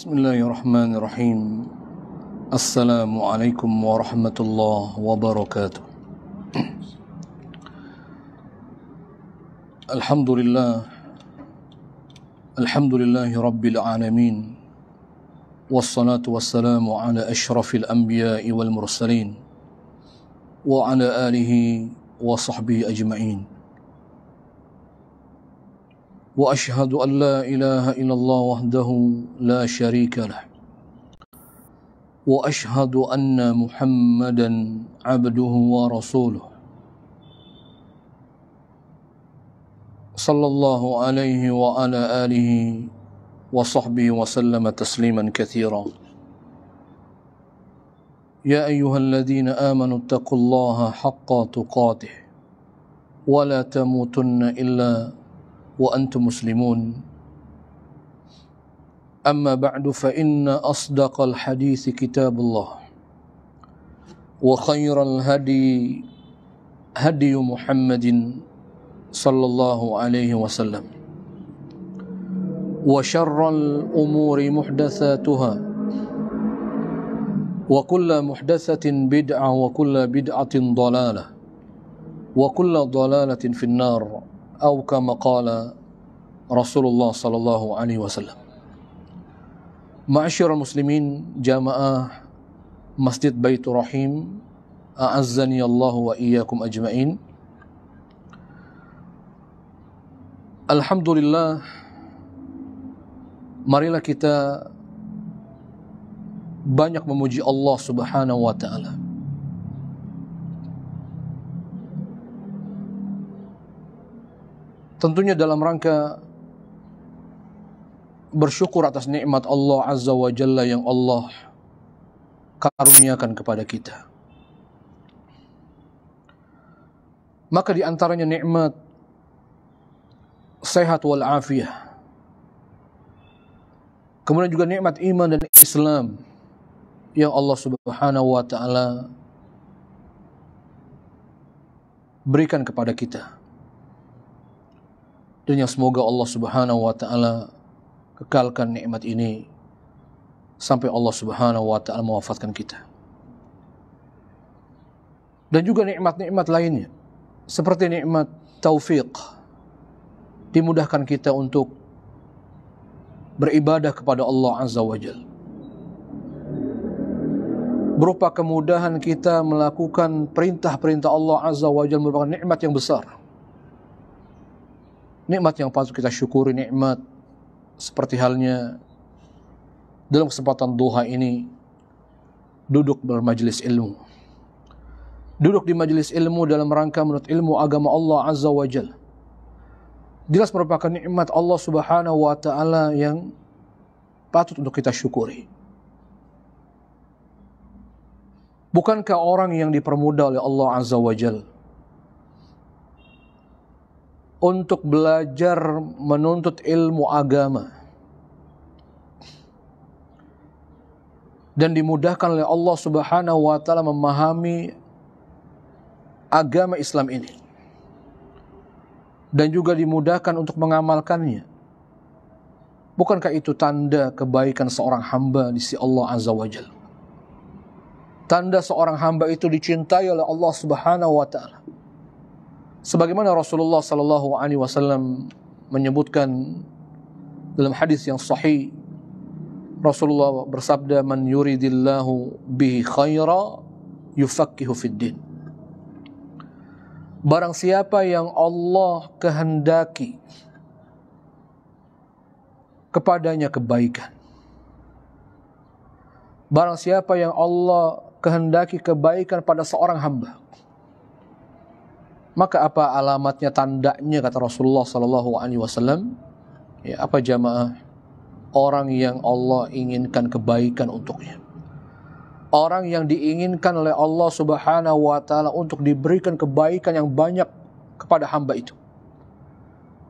Bismillahirrahmanirrahim. Assalamualaikum warahmatullahi wabarakatuh. Alhamdulillahi rabbil alamin. Wassalatu wassalamu ala ashrafil anbiya'i wal mursalin wa ala alihi wa sahbihi ajma'in. Wa ashhadu an la ilaha illallah wahdahu la syarika lah. Wa ashhadu anna Muhammadan abduhu wa rasuluh. Sallallahu alaihi wa ala alihi wa sahbihi wa sallama tasliman katsira. Ya ayyuhalladzina amanu taqullaha haqqa tuqatih wa la tamutunna illa wa antum muslimun. Amma ba'du fa inna asdaqal hadithi kitabullah wa khairal hadi hadi Muhammadin sallallahu alaihi wasallam wa syarral umuri muhdatsatuha wa kullu muhdatsatin bid'ah wa kullu bid'atin dhalalah wa kullu dhalalatin finnar. Atau kama qala Rasulullah sallallahu alaihi wasallam. Ma'asyiral muslimin, jamaah Masjid Baitur Rahim, a'azzani Allah wa iyyakum ajmain. Alhamdulillah, marilah kita banyak memuji Allah Subhanahu wa taala. Tentunya dalam rangka bersyukur atas nikmat Allah Azza wa Jalla yang Allah karuniakan kepada kita. Maka di antaranya nikmat sehat wal afiyah. Kemudian juga nikmat iman dan Islam yang Allah Subhanahu wa taala berikan kepada kita. Dan yang semoga Allah Subhanahu wa taala kekalkan nikmat ini sampai Allah Subhanahu wa taala mewafatkan kita. Dan juga nikmat-nikmat lainnya seperti nikmat taufik, dimudahkan kita untuk beribadah kepada Allah Azza wa Jalla. Berupa kemudahan kita melakukan perintah-perintah Allah Azza wa Jalla merupakan nikmat yang besar. Nikmat yang patut kita syukuri, nikmat seperti halnya dalam kesempatan duha ini duduk bermajelis ilmu. Duduk di majelis ilmu dalam rangka menuntut ilmu agama Allah Azza wa Jalla. Jelas merupakan nikmat Allah Subhanahu wa taala yang patut untuk kita syukuri. Bukankah orang yang dipermudah oleh Allah Azza wa Jalla untuk belajar menuntut ilmu agama dan dimudahkan oleh Allah Subhanahu wa taala memahami agama Islam ini dan juga dimudahkan untuk mengamalkannya? Bukankah itu tanda kebaikan seorang hamba di sisi Allah Azza wa Jalla? Tanda seorang hamba itu dicintai oleh Allah Subhanahu wa taala. Sebagaimana Rasulullah sallallahu alaihi wasallam menyebutkan dalam hadis yang sahih, Rasulullah bersabda, "Man yuridillahu bihi khaira yufaqqihu fid din." Barang siapa yang Allah kehendaki kepadanya kebaikan, barang siapa yang Allah kehendaki kebaikan pada seorang hamba, maka apa alamatnya, tandanya, kata Rasulullah sallallahu alaihi wasallam? Ya, apa jamaah? Orang yang Allah inginkan kebaikan untuknya. Orang yang diinginkan oleh Allah Subhanahu wa taala untuk diberikan kebaikan yang banyak kepada hamba itu.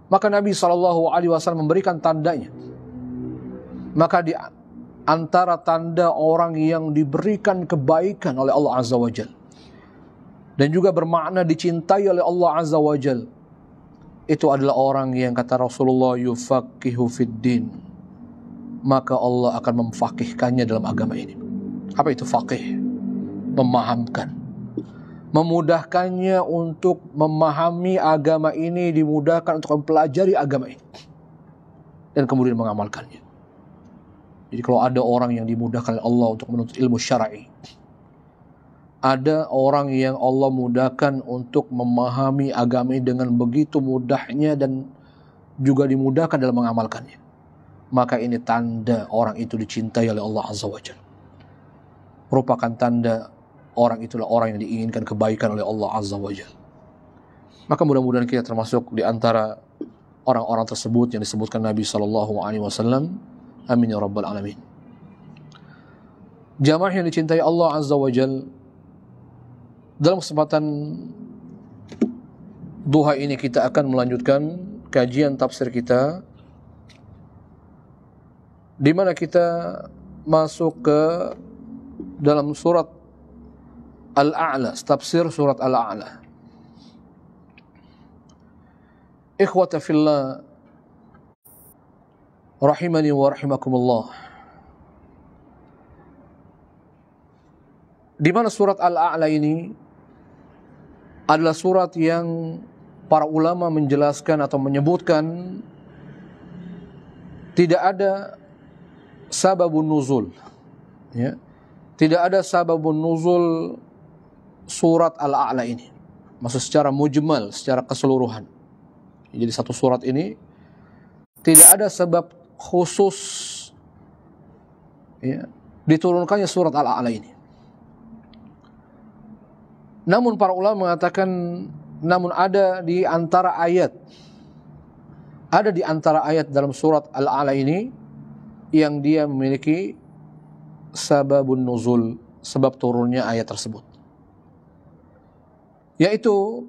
Maka Nabi sallallahu alaihi wasallam memberikan tandanya. Maka di antara tanda orang yang diberikan kebaikan oleh Allah Azza wa Jalla dan juga bermakna dicintai oleh Allah Azza wa Jalla, itu adalah orang yang, kata Rasulullah, yufaqihu fid din, maka Allah akan memfaqihkannya dalam agama ini. Apa itu faqih? Memahamkan, memudahkannya untuk memahami agama ini, dimudahkan untuk mempelajari agama ini dan kemudian mengamalkannya. Jadi kalau ada orang yang dimudahkan oleh Allah untuk menuntut ilmu syar'i, ada orang yang Allah mudahkan untuk memahami agama ini dengan begitu mudahnya dan juga dimudahkan dalam mengamalkannya, maka ini tanda orang itu dicintai oleh Allah Azza wa Jalla. Merupakan tanda orang itulah orang yang diinginkan kebaikan oleh Allah Azza wa Jalla. Maka mudah-mudahan kita termasuk di antara orang-orang tersebut yang disebutkan Nabi SAW. Amin ya rabbal alamin. Jamaah yang dicintai Allah Azza wa Jalla, dalam kesempatan duha ini kita akan melanjutkan kajian tafsir kita, di mana kita masuk ke dalam surat Al-A'la, tafsir surat Al-A'la. Ikhwata fillah, rahimani wa rahimakumullah. Di mana surat Al-A'la ini adalah surat yang para ulama menjelaskan atau menyebutkan tidak ada sababun nuzul, ya. Tidak ada sababun nuzul surat Al-A'la ini. Maksud secara mujmal, secara keseluruhan. Jadi satu surat ini tidak ada sebab khusus, ya, diturunkannya surat Al-A'la ini. Namun para ulama mengatakan, namun ada di antara ayat dalam surat Al-A'la ini yang dia memiliki sababun nuzul, sebab turunnya ayat tersebut, yaitu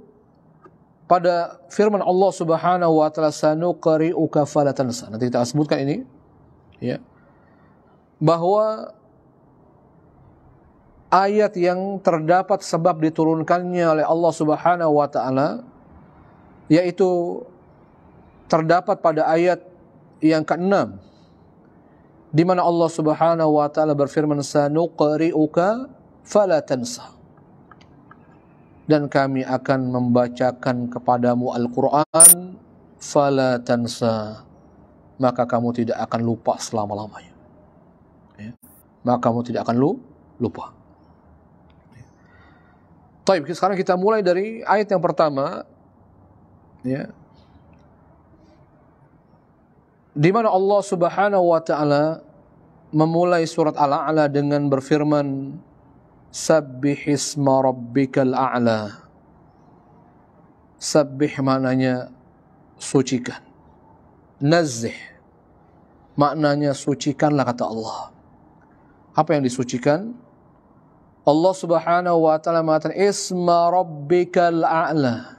pada firman Allah Subhanahu wa taala, sanuqri'uka fala tansa. Nanti kita sebutkan ini, ya, bahwa ayat yang terdapat sebab diturunkannya oleh Allah Subhanahu wa taala, yaitu terdapat pada ayat yang ke-6, di mana Allah Subhanahu wa taala berfirman, sanuqri'uka fala tansa. Dan kami akan membacakan kepadamu Al-Quran, fala tansa, maka kamu tidak akan lupa selama-lamanya, ya. Maka kamu tidak akan lupa. Baik, sekarang kita mulai dari ayat yang pertama, ya, di mana Allah Subhanahu wa taala memulai surat Al-A'la dengan berfirman, Sabbihisma rabbikal a'la. Sabbih maknanya sucikan. Nazzih maknanya sucikanlah, kata Allah. Apa yang disucikan? Allah Subhanahu wa taala mengatakan, Isma rabbikal a'la.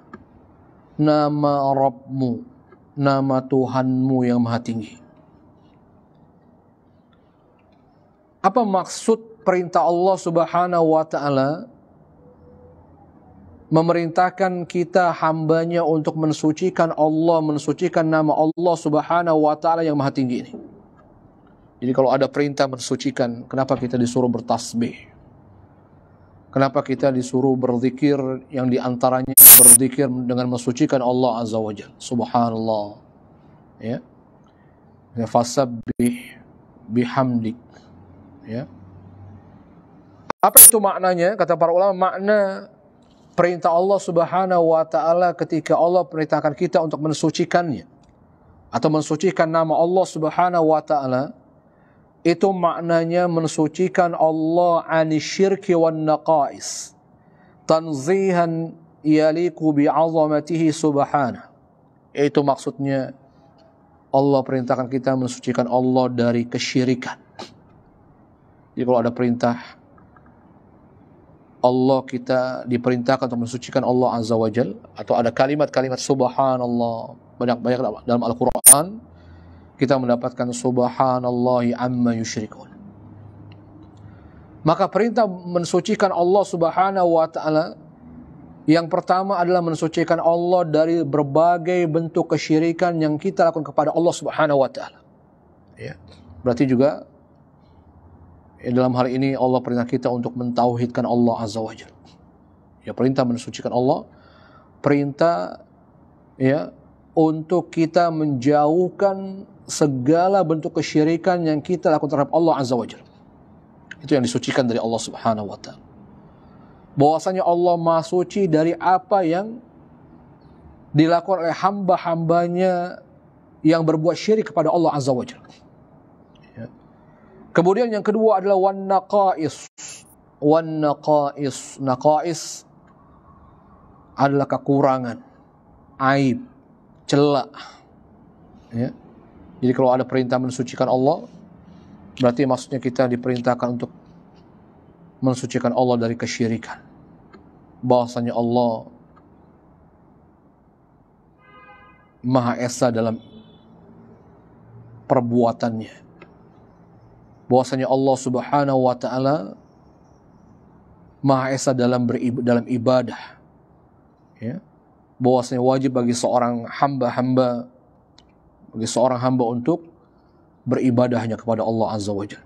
Nama Rabbmu, nama Tuhanmu yang maha tinggi. Apa maksud perintah Allah Subhanahu wa taala memerintahkan kita hambanya untuk mensucikan Allah, mensucikan nama Allah Subhanahu wa taala yang maha tinggi ini? Jadi kalau ada perintah mensucikan, kenapa kita disuruh bertasbih? Kenapa kita disuruh berzikir, yang diantaranya berzikir dengan mensucikan Allah Azza wa Jalla? Subhanallah, ya. Fasabbih bihamdik, ya. Apa itu maknanya? Kata para ulama, makna perintah Allah Subhanahu wa taala ketika Allah perintahkan kita untuk mensucikannya atau mensucikan nama Allah Subhanahu wa taala, itu maknanya mensucikan Allah anisyirki wan naqais, tanzihan yaliku bi'azamatihi subhanahu. Itu maksudnya Allah perintahkan kita mensucikan Allah dari kesyirikan. Jadi kalau ada perintah Allah, kita diperintahkan untuk mensucikan Allah Azza wa Jal, atau ada kalimat-kalimat subhanallah banyak-banyak dalam Al-Quran, kita mendapatkan subhanallahi amma yusyrikun. Maka perintah mensucikan Allah Subhanahu wa taala yang pertama adalah mensucikan Allah dari berbagai bentuk kesyirikan yang kita lakukan kepada Allah Subhanahu wa taala, ya. Berarti juga dalam hal ini Allah perintah kita untuk mentauhidkan Allah Azza wa Jalla. Ya, perintah mensucikan Allah, perintah ya untuk kita menjauhkan segala bentuk kesyirikan yang kita lakukan terhadap Allah Azza wa Jalla. Itu yang disucikan dari Allah Subhanahu wa taala. Bahwasanya Allah Maha Suci dari apa yang dilakukan oleh hamba-hambanya yang berbuat syirik kepada Allah Azza wa Jalla. Ya. Kemudian yang kedua adalah wan naqais. Naqais adalah kekurangan, aib, celah. Ya. Jadi kalau ada perintah mensucikan Allah, berarti maksudnya kita diperintahkan untuk mensucikan Allah dari kesyirikan. Bahwasanya Allah Maha Esa dalam perbuatannya. Bahwasanya Allah Subhanahu wa taala Maha Esa dalam ibadah. Ya. Bahwasanya wajib bagi seorang hamba untuk beribadahnya kepada Allah Azza wa Jalla.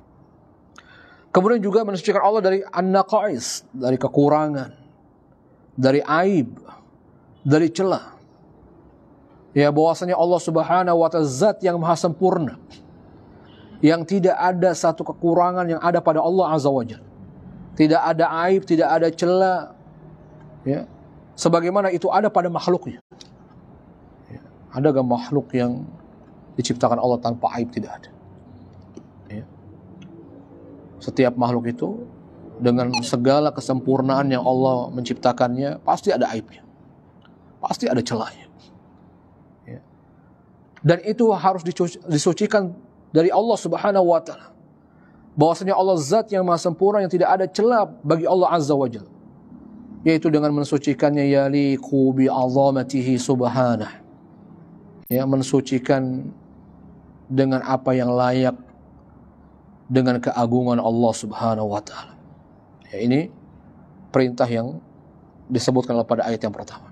Kemudian juga mensucikan Allah dari an-naqais, dari kekurangan, dari aib, dari celah. Ya, bahwasanya Allah Subhanahu wa taala zat yang maha sempurna, yang tidak ada satu kekurangan yang ada pada Allah Azza wa Jalla. Tidak ada aib, tidak ada celah. Ya. Sebagaimana itu ada pada makhluknya. Ya. Ada gak makhluk yang diciptakan Allah tanpa aib? Tidak ada. Ya. Setiap makhluk itu dengan segala kesempurnaan yang Allah menciptakannya pasti ada aibnya, pasti ada celahnya. Ya. Dan itu harus disucikan dari Allah Subhanahu wa taala. Bahwasanya Allah zat yang maha sempurna yang tidak ada celah bagi Allah Azza wa Jalla. Yaitu dengan mensucikannya yaliqu bi azamatihi subhanah. Ya, mensucikan dengan apa yang layak dengan keagungan Allah Subhanahu wa taala. Ya, ini perintah yang disebutkan pada ayat yang pertama.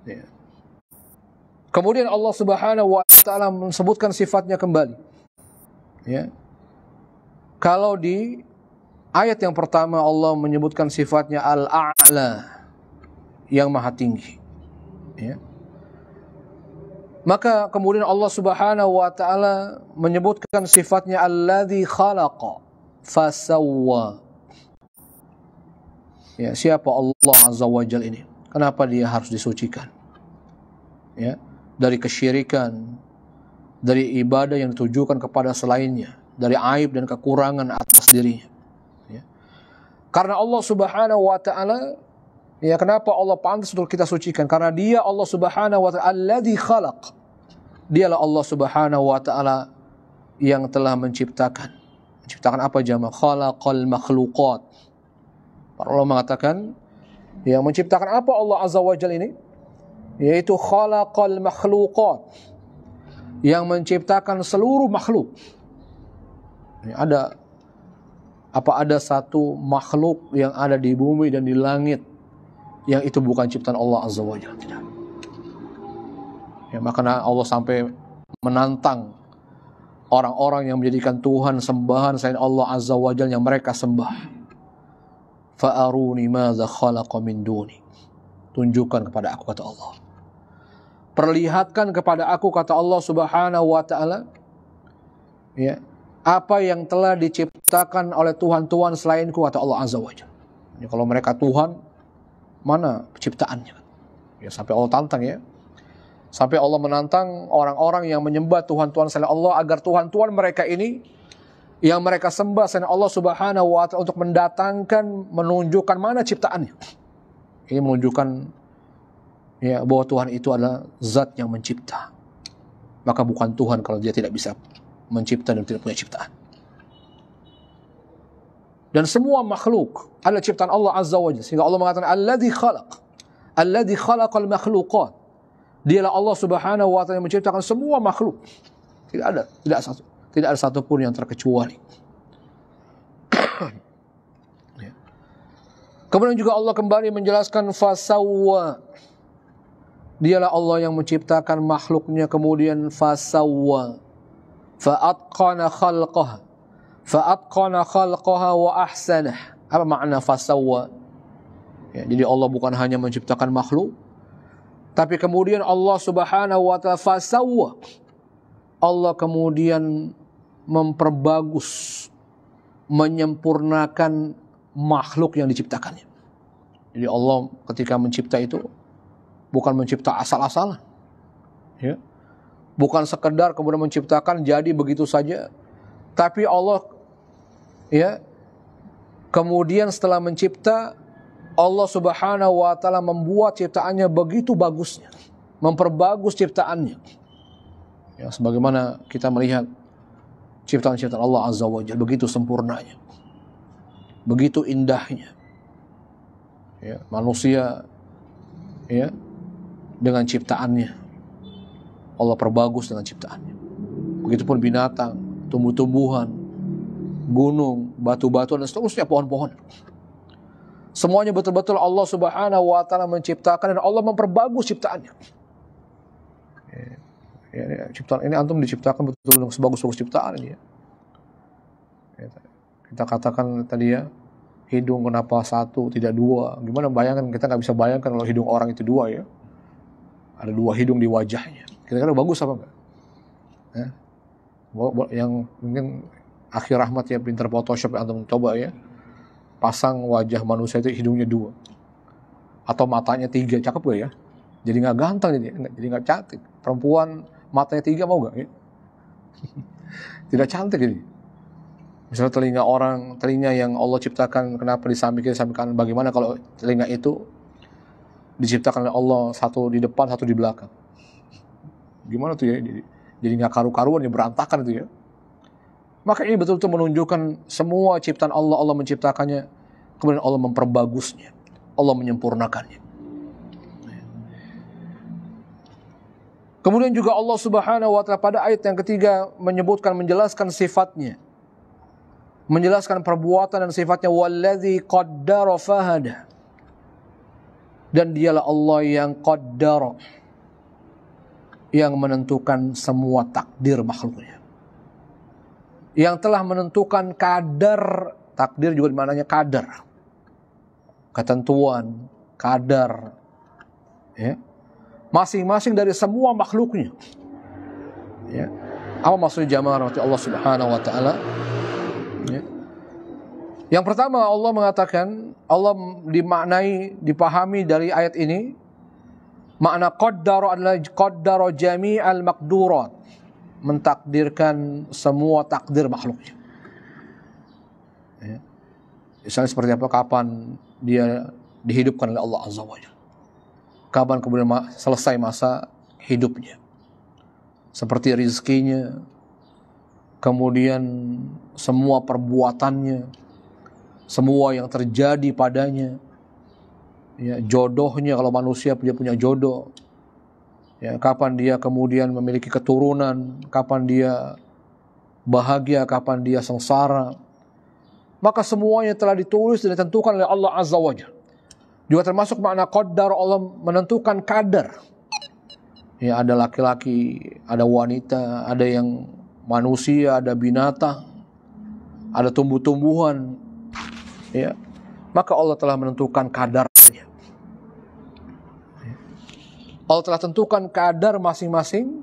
Ya. Kemudian Allah Subhanahu wa taala menyebutkan sifatnya kembali. Ya. Kalau di ayat yang pertama Allah menyebutkan sifatnya al-a'la, yang maha tinggi. Ya. Maka kemudian Allah Subhanahu wa taala menyebutkan sifatnya alladzi khalaqa fasawwa. Ya, siapa Allah Azza wa Jalla ini? Kenapa dia harus disucikan? Ya, dari kesyirikan, dari ibadah yang ditujukan kepada selainnya, dari aib dan kekurangan atas dirinya. Ya. Karena Allah Subhanahu wa taala, ya, kenapa Allah pantas untuk kita sucikan? Karena Dia Allah Subhanahu wa taala alladzi khalaq. Dialah Allah Subhanahu wa taala yang telah menciptakan. Menciptakan apa jamaah? Khalaqal makhluqat. Para ulama mengatakan, ya, menciptakan apa Allah Azza wa Jalla ini? Yaitu khalaqal makhluqat. Yang menciptakan seluruh makhluk. Ya, ada satu makhluk yang ada di bumi dan di langit yang itu bukan ciptaan Allah Azza wa Jalla? Tidak. Ya, makanya Allah sampai menantang orang-orang yang menjadikan Tuhan sembahan selain Allah Azza wa Jalla yang mereka sembah. Fa'aruni madza khalaqa min duni. Tunjukkan kepada aku, kata Allah. Perlihatkan kepada aku, kata Allah Subhanahu wa taala, ya, apa yang telah diciptakan oleh Tuhan-Tuhan selainku, kata Allah Azza wa Jalla. Ya, kalau mereka Tuhan, mana penciptaannya? Ya, sampai Allah tantang, ya. Sampai Allah menantang orang-orang yang menyembah Tuhan-Tuhan selain Allah agar Tuhan-Tuhan mereka ini yang mereka sembah selain Allah Subhanahu wa taala untuk menunjukkan mana ciptaannya. Ini menunjukkan, ya, bahwa Tuhan itu adalah zat yang mencipta. Maka bukan Tuhan kalau dia tidak bisa mencipta dan tidak punya ciptaan. Dan semua makhluk adalah ciptaan Allah Azza wa Jalla. Sehingga Allah mengatakan alladzi khalaqal makhluqat. Dialah Allah Subhanahu wa taala yang menciptakan semua makhluk. Tidak ada satupun yang terkecuali. Ya. Kemudian juga Allah kembali menjelaskan fasawwa. Dialah Allah yang menciptakan makhluknya kemudian fasawwa. fa'atqana khalqaha wa ahsanah. Apa makna fasawwa? Ya, jadi Allah bukan hanya menciptakan makhluk, tapi kemudian Allah Subhanahu wa ta'ala fasawwa. Allah kemudian memperbagus, menyempurnakan makhluk yang diciptakannya. Jadi Allah ketika mencipta itu bukan mencipta asal-asalan, ya. Bukan sekedar kemudian menciptakan jadi begitu saja, tapi Allah, ya, kemudian setelah mencipta, Allah Subhanahu wa ta'ala membuat ciptaannya begitu bagusnya, memperbagus ciptaannya. Ya, sebagaimana kita melihat ciptaan-ciptaan Allah Azza wa Jalla begitu sempurnanya, begitu indahnya. Ya, manusia, ya, dengan ciptaannya Allah perbagus dengan ciptaannya. Begitupun binatang, tumbuh-tumbuhan, gunung, batu-batu dan seterusnya, pohon-pohon. Semuanya betul-betul Allah Subhanahu wa ta'ala menciptakan dan Allah memperbagus ciptaannya. Ya, ciptaan ini antum diciptakan betul-betul sebagus-bagus ciptaan ini, ya. Kita katakan tadi, ya, hidung kenapa satu tidak dua? Gimana bayangkan, kita nggak bisa bayangkan kalau hidung orang itu dua, ya. Ada dua hidung di wajahnya. Kira-kira bagus apa enggak? Ya. Yang mungkin akhir rahmat, ya, pinter Photoshop, antum coba, ya, pasang wajah manusia itu hidungnya dua atau matanya tiga, cakep gak, ya? Jadi nggak ganteng, jadi nggak cantik. Perempuan matanya tiga mau nggak? Ya? Tidak cantik ini. Misalnya telinga yang Allah ciptakan, kenapa di samping kiri, samping kanan? Bagaimana kalau telinga itu diciptakan oleh Allah, satu di depan, satu di belakang? Gimana tuh, ya? Jadi nggak karu-karuan, ya, berantakan itu, ya. Maka ini betul-betul menunjukkan semua ciptaan Allah, Allah menciptakannya, kemudian Allah memperbagusnya, Allah menyempurnakannya. Kemudian juga Allah Subhanahu wa ta'ala pada ayat yang ketiga menyebutkan, menjelaskan sifatnya, menjelaskan perbuatan dan sifatnya, wallazi qaddara fahada. Dan dialah Allah yang qaddara, yang menentukan semua takdir makhluknya, yang telah menentukan kadar. Takdir juga maknanya kadar, ketentuan, kadar, ya, masing-masing dari semua makhluknya, ya. Apa maksudnya jamaah rahmati Allah Subhanahu wa ta'ala? Ya. Yang pertama, Allah mengatakan, Allah dipahami dari ayat ini, makna qaddara adalah qaddara jami'al maqdurat, mentakdirkan semua takdir makhluknya. Ya. Misalnya seperti apa, kapan dia dihidupkan oleh Allah Azza wa Jalla, kapan kemudian selesai masa hidupnya, seperti rizkinya, kemudian semua perbuatannya, semua yang terjadi padanya, ya, jodohnya, kalau manusia punya jodoh, ya, kapan dia kemudian memiliki keturunan, kapan dia bahagia, kapan dia sengsara, maka semuanya telah ditulis dan ditentukan oleh Allah Azza wa Jalla. Juga termasuk makna qaddar, Allah menentukan kadar. Ya, ada laki-laki, ada wanita, ada yang manusia, ada binatang, ada tumbuh-tumbuhan, ya. Maka Allah telah menentukan kadarnya. Allah telah tentukan kadar masing-masing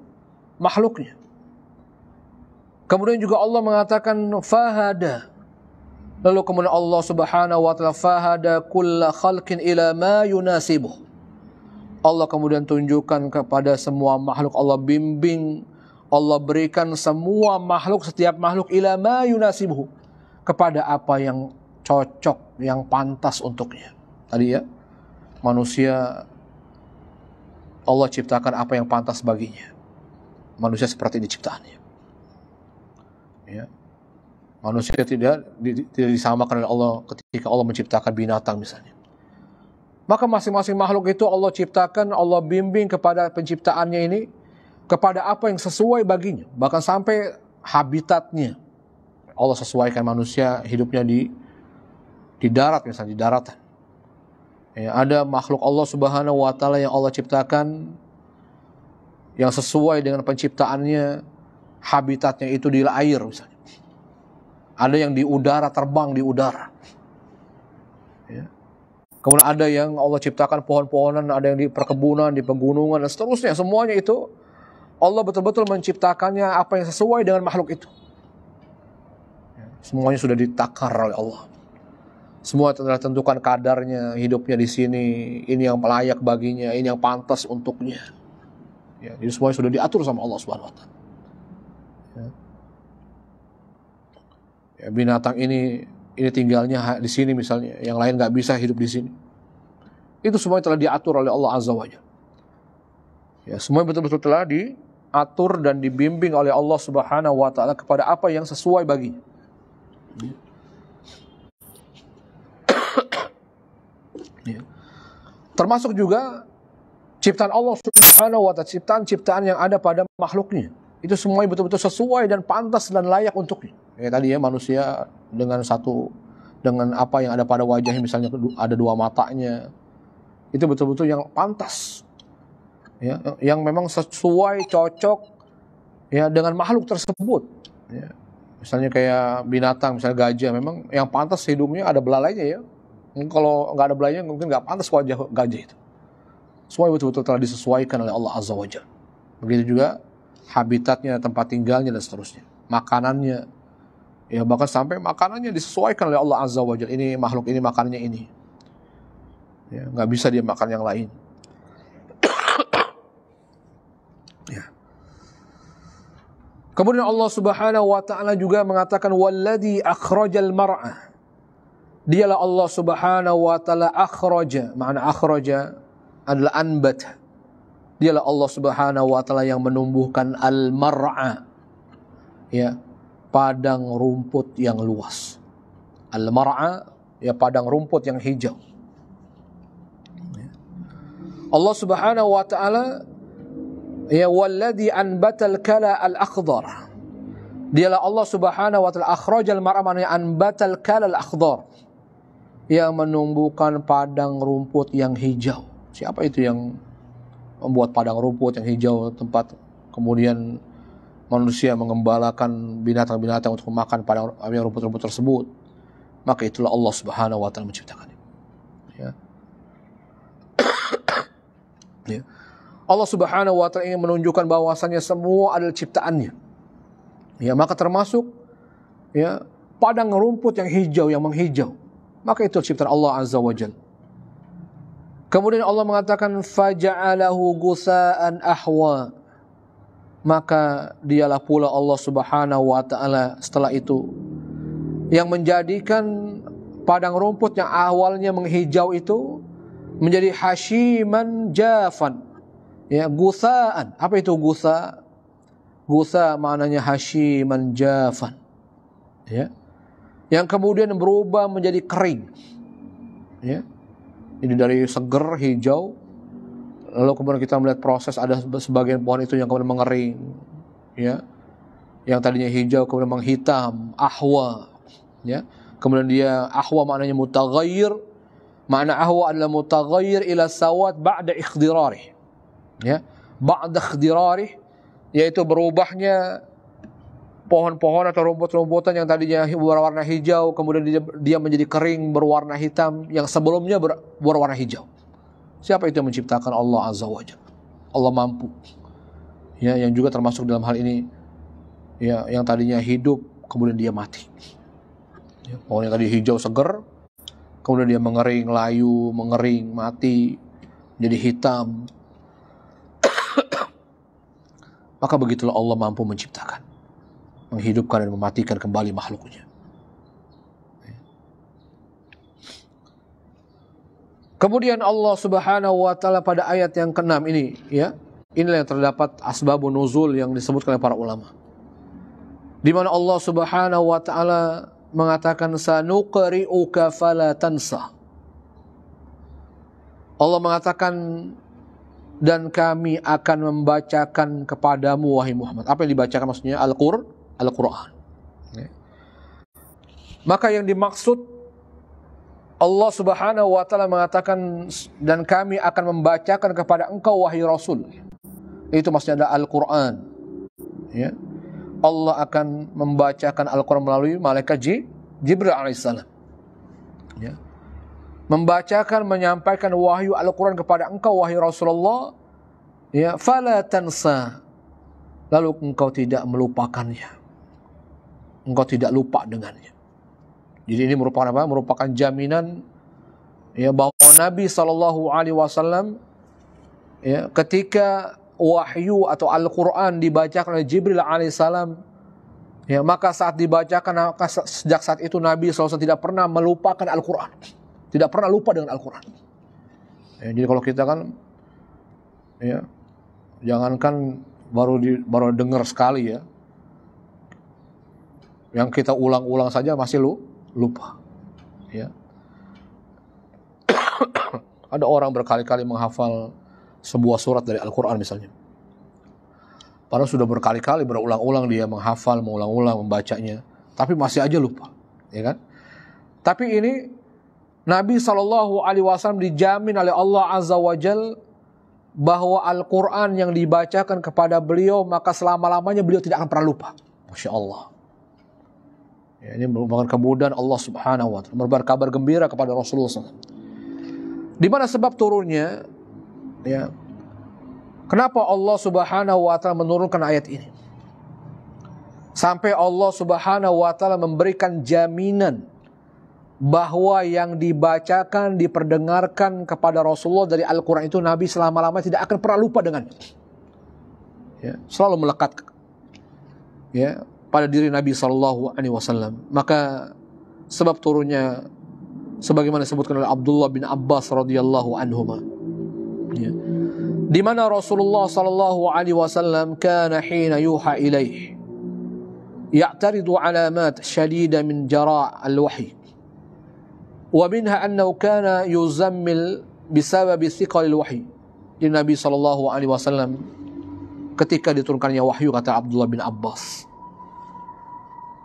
makhluknya. Kemudian juga Allah mengatakan fahada. Lalu kemudian Allah Subhanahu wa ta'ala fahada kulla khalqin ila ma yunasibuh. Allah kemudian tunjukkan kepada semua makhluk, Allah bimbing, Allah berikan semua makhluk, setiap makhluk ila ma yunasibuh, kepada apa yang cocok, yang pantas untuknya. Tadi, ya, manusia Allah ciptakan apa yang pantas baginya. Manusia seperti ini ciptaannya. Ya. Manusia tidak disamakan oleh Allah ketika Allah menciptakan binatang misalnya. Maka masing-masing makhluk itu Allah ciptakan, Allah bimbing kepada penciptaannya ini, kepada apa yang sesuai baginya. Bahkan sampai habitatnya. Allah sesuaikan manusia hidupnya di darat misalnya, di daratan. Ya, ada makhluk Allah Subhanahu wa ta'ala yang Allah ciptakan yang sesuai dengan penciptaannya, habitatnya itu di air misalnya. Ada yang di udara, terbang di udara. Ya. Kemudian ada yang Allah ciptakan pohon-pohonan, ada yang di perkebunan, di pegunungan, dan seterusnya. Semuanya itu Allah betul-betul menciptakannya apa yang sesuai dengan makhluk itu. Ya. Semuanya sudah ditakar oleh Allah. Semua telah tentukan kadarnya, hidupnya di sini, ini yang layak baginya, ini yang pantas untuknya. Ya, jadi semuanya sudah diatur sama Allah Subhanahu wa taala. Ya, binatang ini tinggalnya di sini misalnya, yang lain nggak bisa hidup di sini. Itu semuanya telah diatur oleh Allah Azza wa Jalla. Ya, semuanya betul-betul telah diatur dan dibimbing oleh Allah Subhanahu wa taala kepada apa yang sesuai baginya. Ya. Termasuk juga ciptaan Allah Subhanahu wa taala, ciptaan-ciptaan yang ada pada makhluknya. Itu semuanya betul-betul sesuai dan pantas dan layak untuknya. Kayak tadi ya, manusia dengan apa yang ada pada wajahnya, misalnya ada dua matanya, itu betul-betul yang pantas, ya, yang memang sesuai, cocok, ya, dengan makhluk tersebut. Ya. Misalnya kayak binatang, misalnya gajah, memang yang pantas hidungnya ada belalainya ya. Kalau nggak ada belalainya mungkin nggak pantas wajah gajah itu. Semua betul-betul telah disesuaikan oleh Allah Azza wa Jalla. Begitu juga habitatnya, tempat tinggalnya dan seterusnya, makanannya. Ya, bahkan sampai makanannya disesuaikan oleh Allah Azza wa Jalla. Ini makhluk ini makanannya ini. Ya, nggak bisa dia makan yang lain. Ya. Kemudian Allah Subhanahu wa taala juga mengatakan walladzi akhrajal mar'a. Dialah Allah Subhanahu wa taala akhraja. Makna akhraja adalah anbat. Dialah Allah Subhanahu wa taala yang menumbuhkan al-mar'a. Ya. Padang rumput yang luas. Al-mar'a, ya, padang rumput yang hijau. Allah Subhanahu wa taala, ya, walladzi anbatal kala al-akhdar. Dialah Allah Subhanahu wa taala akhrajal mar'a, maknanya anbatal kala al-akhdar, yang menumbuhkan padang rumput yang hijau. Siapa itu yang membuat padang rumput yang hijau, tempat kemudian manusia mengembalakan binatang-binatang untuk makan pada rumput-rumput tersebut? Maka itulah Allah Subhanahu wa taala menciptakannya. Ya. Ya. Allah Subhanahu wa taala ingin menunjukkan bahwasannya semua adalah ciptaannya. Ya, maka termasuk, ya, padang rumput yang hijau, yang menghijau. Maka itu ciptaan Allah Azza wa Jalla. Kemudian Allah mengatakan faja'alahu gusaan ahwa. Maka dialah pula Allah Subhanahu wa taala setelah itu yang menjadikan padang rumput yang awalnya menghijau itu menjadi hashiman jafan. Ya, gusaan. Apa itu gusa? Gusa maknanya hashiman jafan. Ya. Yang kemudian berubah menjadi kering. Ya. Ini dari seger hijau, lalu kemudian kita melihat proses ada sebagian pohon itu yang kemudian mengering, ya, yang tadinya hijau kemudian menghitam, ahwa, ya, kemudian dia ahwa maknanya mutaghayyir, makna ahwa adalah mutaghayyir ila sawat ba'da ikhdirarih, ya, ba'da ikhdirarih, yaitu berubahnya pohon-pohon atau rumput-rumputan yang tadinya berwarna hijau kemudian dia menjadi kering berwarna hitam yang sebelumnya berwarna hijau. Siapa itu yang menciptakan? Allah Azza wa Jalla. Allah mampu. Ya, yang juga termasuk dalam hal ini, ya, yang tadinya hidup kemudian dia mati. Ya, pohon yang tadi hijau seger kemudian dia mengering, layu, mengering, mati, jadi hitam. Maka begitulah Allah mampu menciptakan, menghidupkan dan mematikan kembali makhluknya. Kemudian Allah Subhanahu wa taala pada ayat yang ke-6 ini, ya, inilah yang terdapat asbabun nuzul yang disebutkan oleh para ulama. Di mana Allah Subhanahu wa taala mengatakan sanuqri'uka fala tansa. Allah mengatakan dan kami akan membacakan kepadamu wahai Muhammad. Apa yang dibacakan maksudnya? Al-Quran. Maka yang dimaksud Allah Subhanahu wa taala mengatakan dan kami akan membacakan kepada engkau wahai Rasul. Itu maksudnya ada Al-Quran. Ya. Allah akan membacakan Al-Quran melalui malaikat Jibril alaihissalam. Ya. Membacakan, menyampaikan wahyu Al-Quran kepada engkau, wahai Rasulullah. Ya, fala tansa. Lalu engkau tidak melupakannya. Engkau tidak lupa dengannya. Jadi ini merupakan apa? Merupakan jaminan ya bahwa Nabi SAW ya, ketika wahyu atau Al-Quran dibacakan oleh Jibril alaihissalam, ya, maka saat dibacakan, maka sejak saat itu Nabi SAW tidak pernah melupakan Al-Quran, tidak pernah lupa dengan Al-Quran. Ya, jadi kalau kita kan, ya, jangankan baru dengar sekali ya, yang kita ulang-ulang saja masih lupa. Ya. Ada orang berkali-kali menghafal sebuah surat dari Al-Quran misalnya. Padahal sudah berkali-kali berulang-ulang dia menghafal, mengulang-ulang membacanya, tapi masih aja lupa, ya kan? Tapi ini Nabi SAW dijamin oleh Allah Azza wa Jal bahwa Al-Quran yang dibacakan kepada beliau maka selama-lamanya beliau tidak akan pernah lupa. Masya Allah. Ya, ini merupakan kemudahan Allah Subhanahu wa Ta'ala, merupakan kabar gembira kepada Rasulullah SAW. Di mana sebab turunnya? Ya. Kenapa Allah Subhanahu wa Ta'ala menurunkan ayat ini? Sampai Allah Subhanahu wa Ta'ala memberikan jaminan bahwa yang dibacakan, diperdengarkan kepada Rasulullah dari Al-Quran itu Nabi selama-lamanya tidak akan pernah lupa dengannya. Ya, selalu melekat ya pada diri Nabi SAW. Maka sebab turunnya sebagaimana disebutkan oleh Abdullah bin Abbas radhiyallahu anhuma. Ya. Di mana Rasulullah sallallahu alaihi wasallam kana hina yuha ilaih ya'taridu alamat shadida min jara' al-wahy wa minha annahu kana yuzammil bisabab thiqal al-wahy. Jadi Nabi sallallahu alaihi wasallam ketika diturunkannya wahyu, kata Abdullah bin Abbas,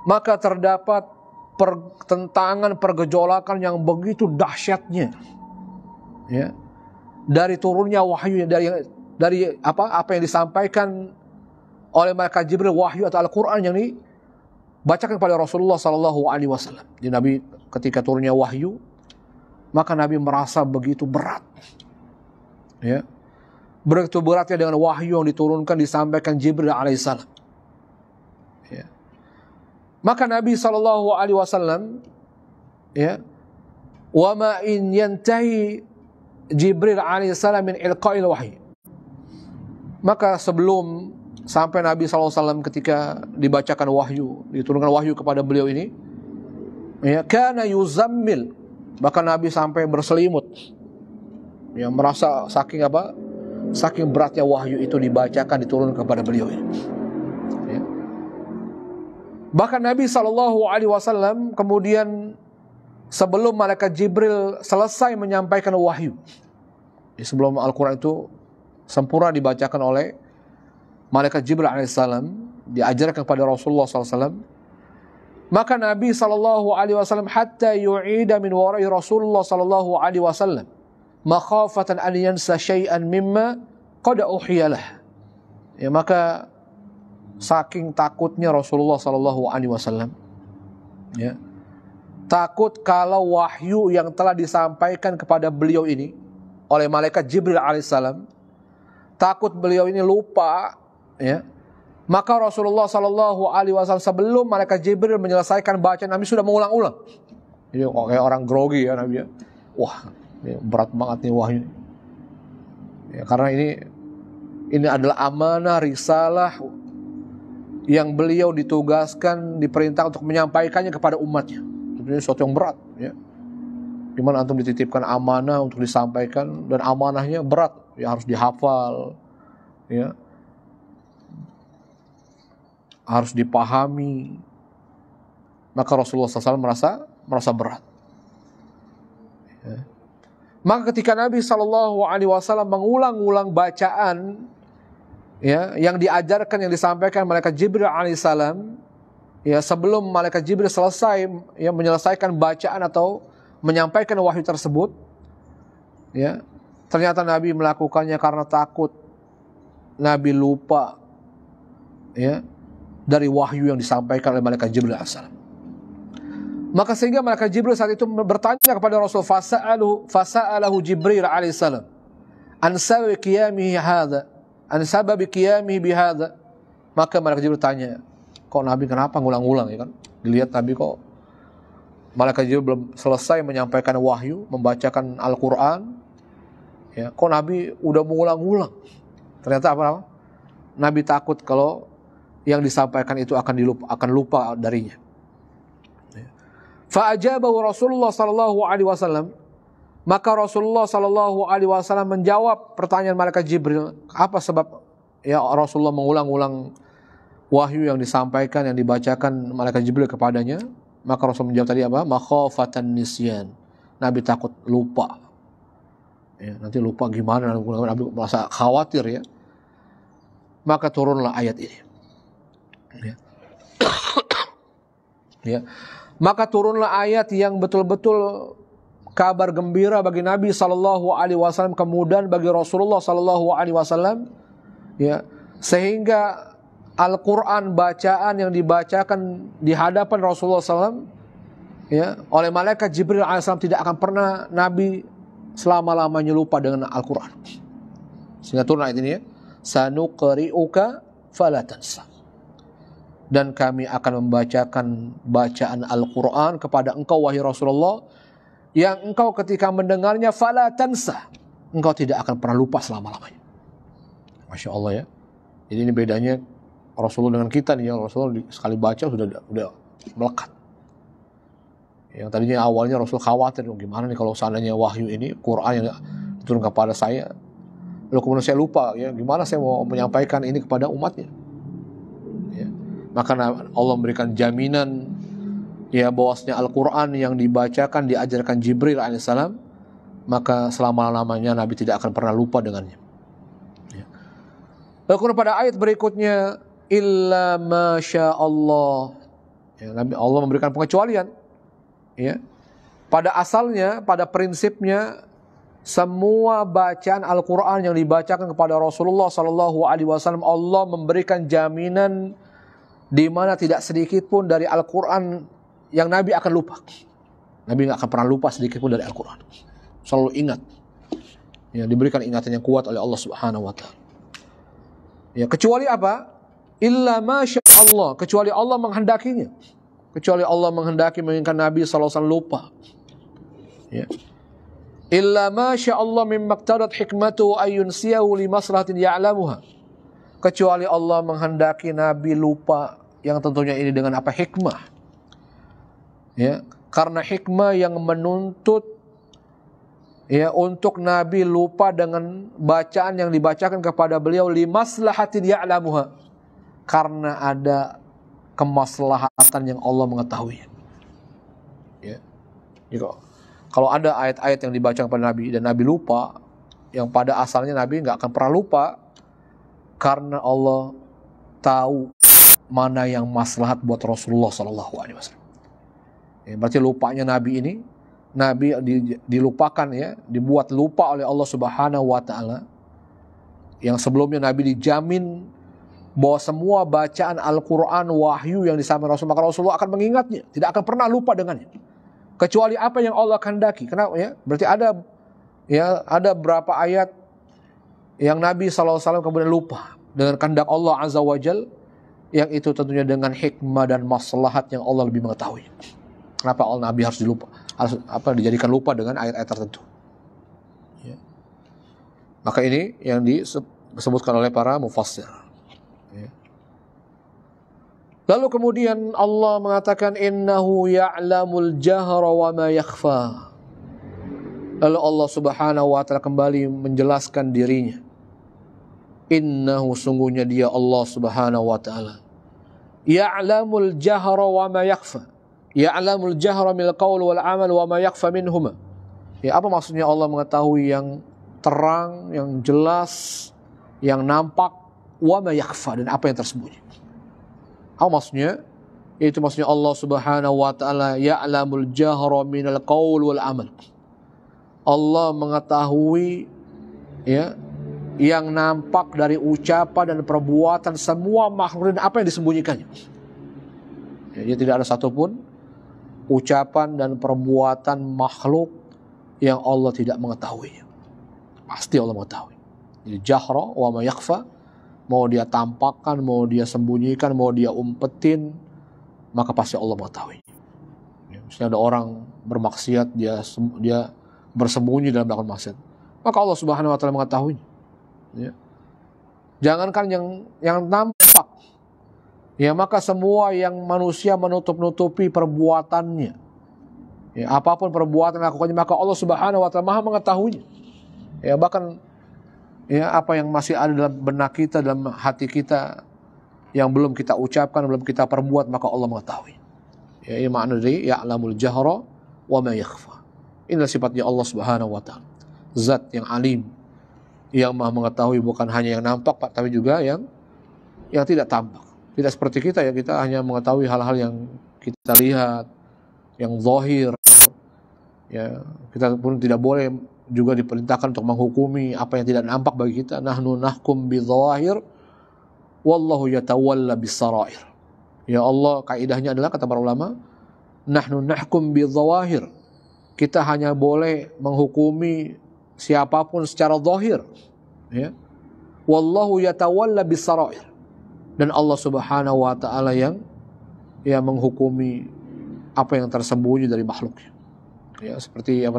maka terdapat pertentangan, pergejolakan yang begitu dahsyatnya ya, dari turunnya wahyu, dari apa yang disampaikan oleh malaikat Jibril, wahyu atau Al-Quran yang dibacakan kepada Rasulullah SAW. Jadi Nabi ketika turunnya wahyu, maka Nabi merasa begitu berat, ya, begitu beratnya dengan wahyu yang diturunkan, disampaikan Jibril alaihissalam. Ya. Maka Nabi SAW, ya, wa ma in yantahi Jibril alaihissalam min ilqa'il wahyi. Maka sebelum sampai Nabi SAW ketika dibacakan wahyu, diturunkan wahyu kepada beliau ini, ya, kana yuzammil, bahkan Nabi sampai berselimut, ya, merasa saking apa, saking beratnya wahyu itu dibacakan, diturunkan kepada beliau ini. Ya. Bahkan Nabi SAW kemudian sebelum malaikat Jibril selesai menyampaikan wahyu, sebelum Al-Quran itu sempurna dibacakan oleh malaikat Jibril alaihissalam, diajarkan kepada Rasulullah SAW, maka Nabi SAW hatta yu'ida min warai Rasulullah SAW makhafatan an yansa syai'an mimma qad uhiyalah. Ya, maka saking takutnya Rasulullah SAW, ya, takut kalau wahyu yang telah disampaikan kepada beliau ini oleh malaikat Jibril alaihissalam, takut beliau ini lupa, ya, maka Rasulullah SAW sebelum malaikat Jibril menyelesaikan bacaan, Nabi sudah mengulang-ulang. Jadi kayak orang grogi ya Nabi ya. Wah, ini berat banget nih wahyu. Ya, karena ini adalah amanah risalah yang beliau ditugaskan, diperintah untuk menyampaikannya kepada umatnya. Ini sesuatu yang berat, ya. Gimana antum dititipkan amanah untuk disampaikan, dan amanahnya berat, ya, harus dihafal, ya, harus dipahami. Maka Rasulullah SAW merasa berat. Ya. Maka ketika Nabi SAW mengulang-ulang bacaan, ya, yang diajarkan, yang disampaikan malaikat Jibril alaihissalam, ya, sebelum malaikat Jibril selesai, ya, menyelesaikan bacaan atau menyampaikan wahyu tersebut, ya, ternyata Nabi melakukannya karena takut Nabi lupa, ya, dari wahyu yang disampaikan oleh malaikat Jibril alaihissalam. Maka sehingga malaikat Jibril saat itu bertanya kepada Rasul, fasa'alahu Jibril alaihissalam an sababi qiyamihi hadza, an sababi qiyamihi bihadza. Maka malaikat Jibril tanya, kok Nabi kenapa ngulang-ngulang, ya kan? Dilihat Nabi kok malaikat Jibril belum selesai menyampaikan wahyu, membacakan Al-Qur'an, ya, kok Nabi udah mengulang-ulang. Ternyata apa? Nabi takut kalau yang disampaikan itu akan lupa darinya. Fa'ajabahu Rasulullah sallallahu alaihi wasallam. Maka Rasulullah sallallahu alaihi wasallam menjawab pertanyaan malaikat Jibril, apa sebab ya Rasulullah mengulang-ulang wahyu yang disampaikan, yang dibacakan malaikat Jibril kepadanya? Maka Rasul menjawab tadi apa? Makhafatan nisyan. Nabi takut lupa. Ya, nanti lupa gimana? Nabi merasa khawatir, ya. Maka turunlah ayat ini. Ya. Ya. Maka turunlah ayat yang betul-betul kabar gembira bagi Nabi sallallahu alaihi wasallam, kemudian bagi Rasulullah sallallahu alaihi wasallam, ya, sehingga Al-Qur'an bacaan yang dibacakan di hadapan Rasulullah SAW, ya, oleh malaikat Jibril alaihissalam tidak akan pernah Nabi selama-lamanya lupa dengan Al-Qur'an. Sehingga turun ayat ini, ya, sanuqri'uka fala tansa. Dan kami akan membacakan bacaan Al-Quran kepada engkau wahai Rasulullah, yang engkau ketika mendengarnya fala tansa, engkau tidak akan pernah lupa selama-lamanya. Masya Allah, ya. Jadi ini bedanya Rasulullah dengan kita nih, ya. Rasulullah sekali baca sudah melekat. Yang tadinya awalnya Rasul khawatir, gimana nih kalau seandainya wahyu ini, Quran yang turun kepada saya, lalu kemudian saya lupa, ya, gimana saya mau menyampaikan ini kepada umatnya. Maka Allah memberikan jaminan, ya, bahwasanya Al-Quran yang dibacakan, diajarkan Jibril alaihissalam, maka selama-lamanya Nabi tidak akan pernah lupa dengannya. Ya. Lalu kemudian pada ayat berikutnya, illa masya Allah, ya, Allah memberikan pengecualian. Ya. Pada asalnya, pada prinsipnya, semua bacaan Al-Quran yang dibacakan kepada Rasulullah SAW, Allah memberikan jaminan di mana tidak sedikit pun dari Al-Quran yang Nabi akan lupa. Nabi nggak akan pernah lupa sedikit pun dari Al-Quran. Selalu ingat. Ya, diberikan ingatan yang kuat oleh Allah Subhanahu Wa Taala. Ya, kecuali apa? Illa masya Allah. Kecuali Allah menghendakinya. Kecuali Allah menghendaki menginginkan Nabi SAW lupa. Ya. Illa masya Allah mimma iqtadat hikmatuhu ayyunsiyahu li maslahatin ya'lamuha. Kecuali Allah menghendaki Nabi lupa, yang tentunya ini dengan apa? Hikmah. Ya, karena hikmah yang menuntut, ya, untuk Nabi lupa dengan bacaan yang dibacakan kepada beliau li maslahatin ya'lamuha, karena ada kemaslahatan yang Allah mengetahui. Ya. Jadi, kalau ada ayat-ayat yang dibaca kepada Nabi dan Nabi lupa, yang pada asalnya Nabi nggak akan pernah lupa, karena Allah tahu mana yang maslahat buat Rasulullah SAW. Ya, berarti lupanya Nabi ini, Nabi dilupakan, ya, dibuat lupa oleh Allah Subhanahu Wa Taala. Yang sebelumnya Nabi dijamin bahwa semua bacaan Al-Quran, wahyu yang disampaikan Rasul, maka Rasulullah akan mengingatnya, tidak akan pernah lupa dengannya. Kecuali apa yang Allah kehendaki. Kenapa? Ya, berarti ada berapa ayat yang Nabi SAW kemudian lupa dengan kehendak Allah Azza wa Jal, yang itu tentunya dengan hikmah dan maslahat yang Allah lebih mengetahui. Kenapa Nabi harus dijadikan lupa dengan ayat-ayat tertentu? Ya. Maka ini yang disebutkan oleh para mufassir. Ya. Lalu kemudian Allah mengatakan innahu ya'lamul jahra wa ma yakhfa. Lalu Allah Subhanahu wa Ta'ala kembali menjelaskan dirinya. Innahu, sungguhnya dia Allah Subhanahu wa Ta'ala, ya'lamul jahra wa ma yakhfa. Ya'lamul jahra minal qaul wal amal wa ma yakhfa minhuma. Ya, apa maksudnya Allah mengetahui yang terang, yang jelas, yang nampak, wa ma yakhfa, dan apa yang tersembunyi. Apa maksudnya? Itu maksudnya Allah Subhanahu wa Ta'ala ya'lamul jahra minal qaul wal amal. Allah mengetahui, ya, yang nampak dari ucapan dan perbuatan semua makhluk dan apa yang disembunyikannya. Ya, jadi tidak ada satupun ucapan dan perbuatan makhluk yang Allah tidak mengetahuinya. Pasti Allah mengetahui. Jadi jahra wa ma yakhfa, mau dia tampakkan, mau dia sembunyikan, mau dia umpetin, maka pasti Allah mengetahui. Ya, misalnya ada orang bermaksiat, dia bersembunyi dalam melakukan maksiat, maka Allah Subhanahu wa taala mengetahuinya. Ya. Jangankan yang nampak, ya maka semua yang manusia menutup-nutupi perbuatannya, ya, apapun perbuatan yang lakukannya, maka Allah Subhanahu wa taala Maha mengetahuinya. Ya, bahkan ya apa yang masih ada dalam benak kita, dalam hati kita yang belum kita ucapkan, belum kita perbuat, maka Allah mengetahui. Ya, ini makna dari ya'lamul jahra wa ma yakhfa. Inilah sifatnya Allah Subhanahu wa taala. Zat yang alim, yang Maha mengetahui bukan hanya yang nampak, Pak, tapi juga yang tidak tampak. Tidak seperti kita, ya, kita hanya mengetahui hal-hal yang kita lihat, yang zahir. Ya, kita pun tidak boleh juga diperintahkan untuk menghukumi apa yang tidak nampak bagi kita. Nahnu nahkum bidzawahir wallahu yatawalla bis-sarair. Ya Allah, kaidahnya adalah, kata para ulama, nahnu nahkum bidzawahir. Kita hanya boleh menghukumi siapapun secara zahir, ya. Wallahu yatawalla bis-sarair. Dan Allah Subhanahu wa taala yang menghukumi apa yang tersembunyi dari makhluknya. Ya, seperti yang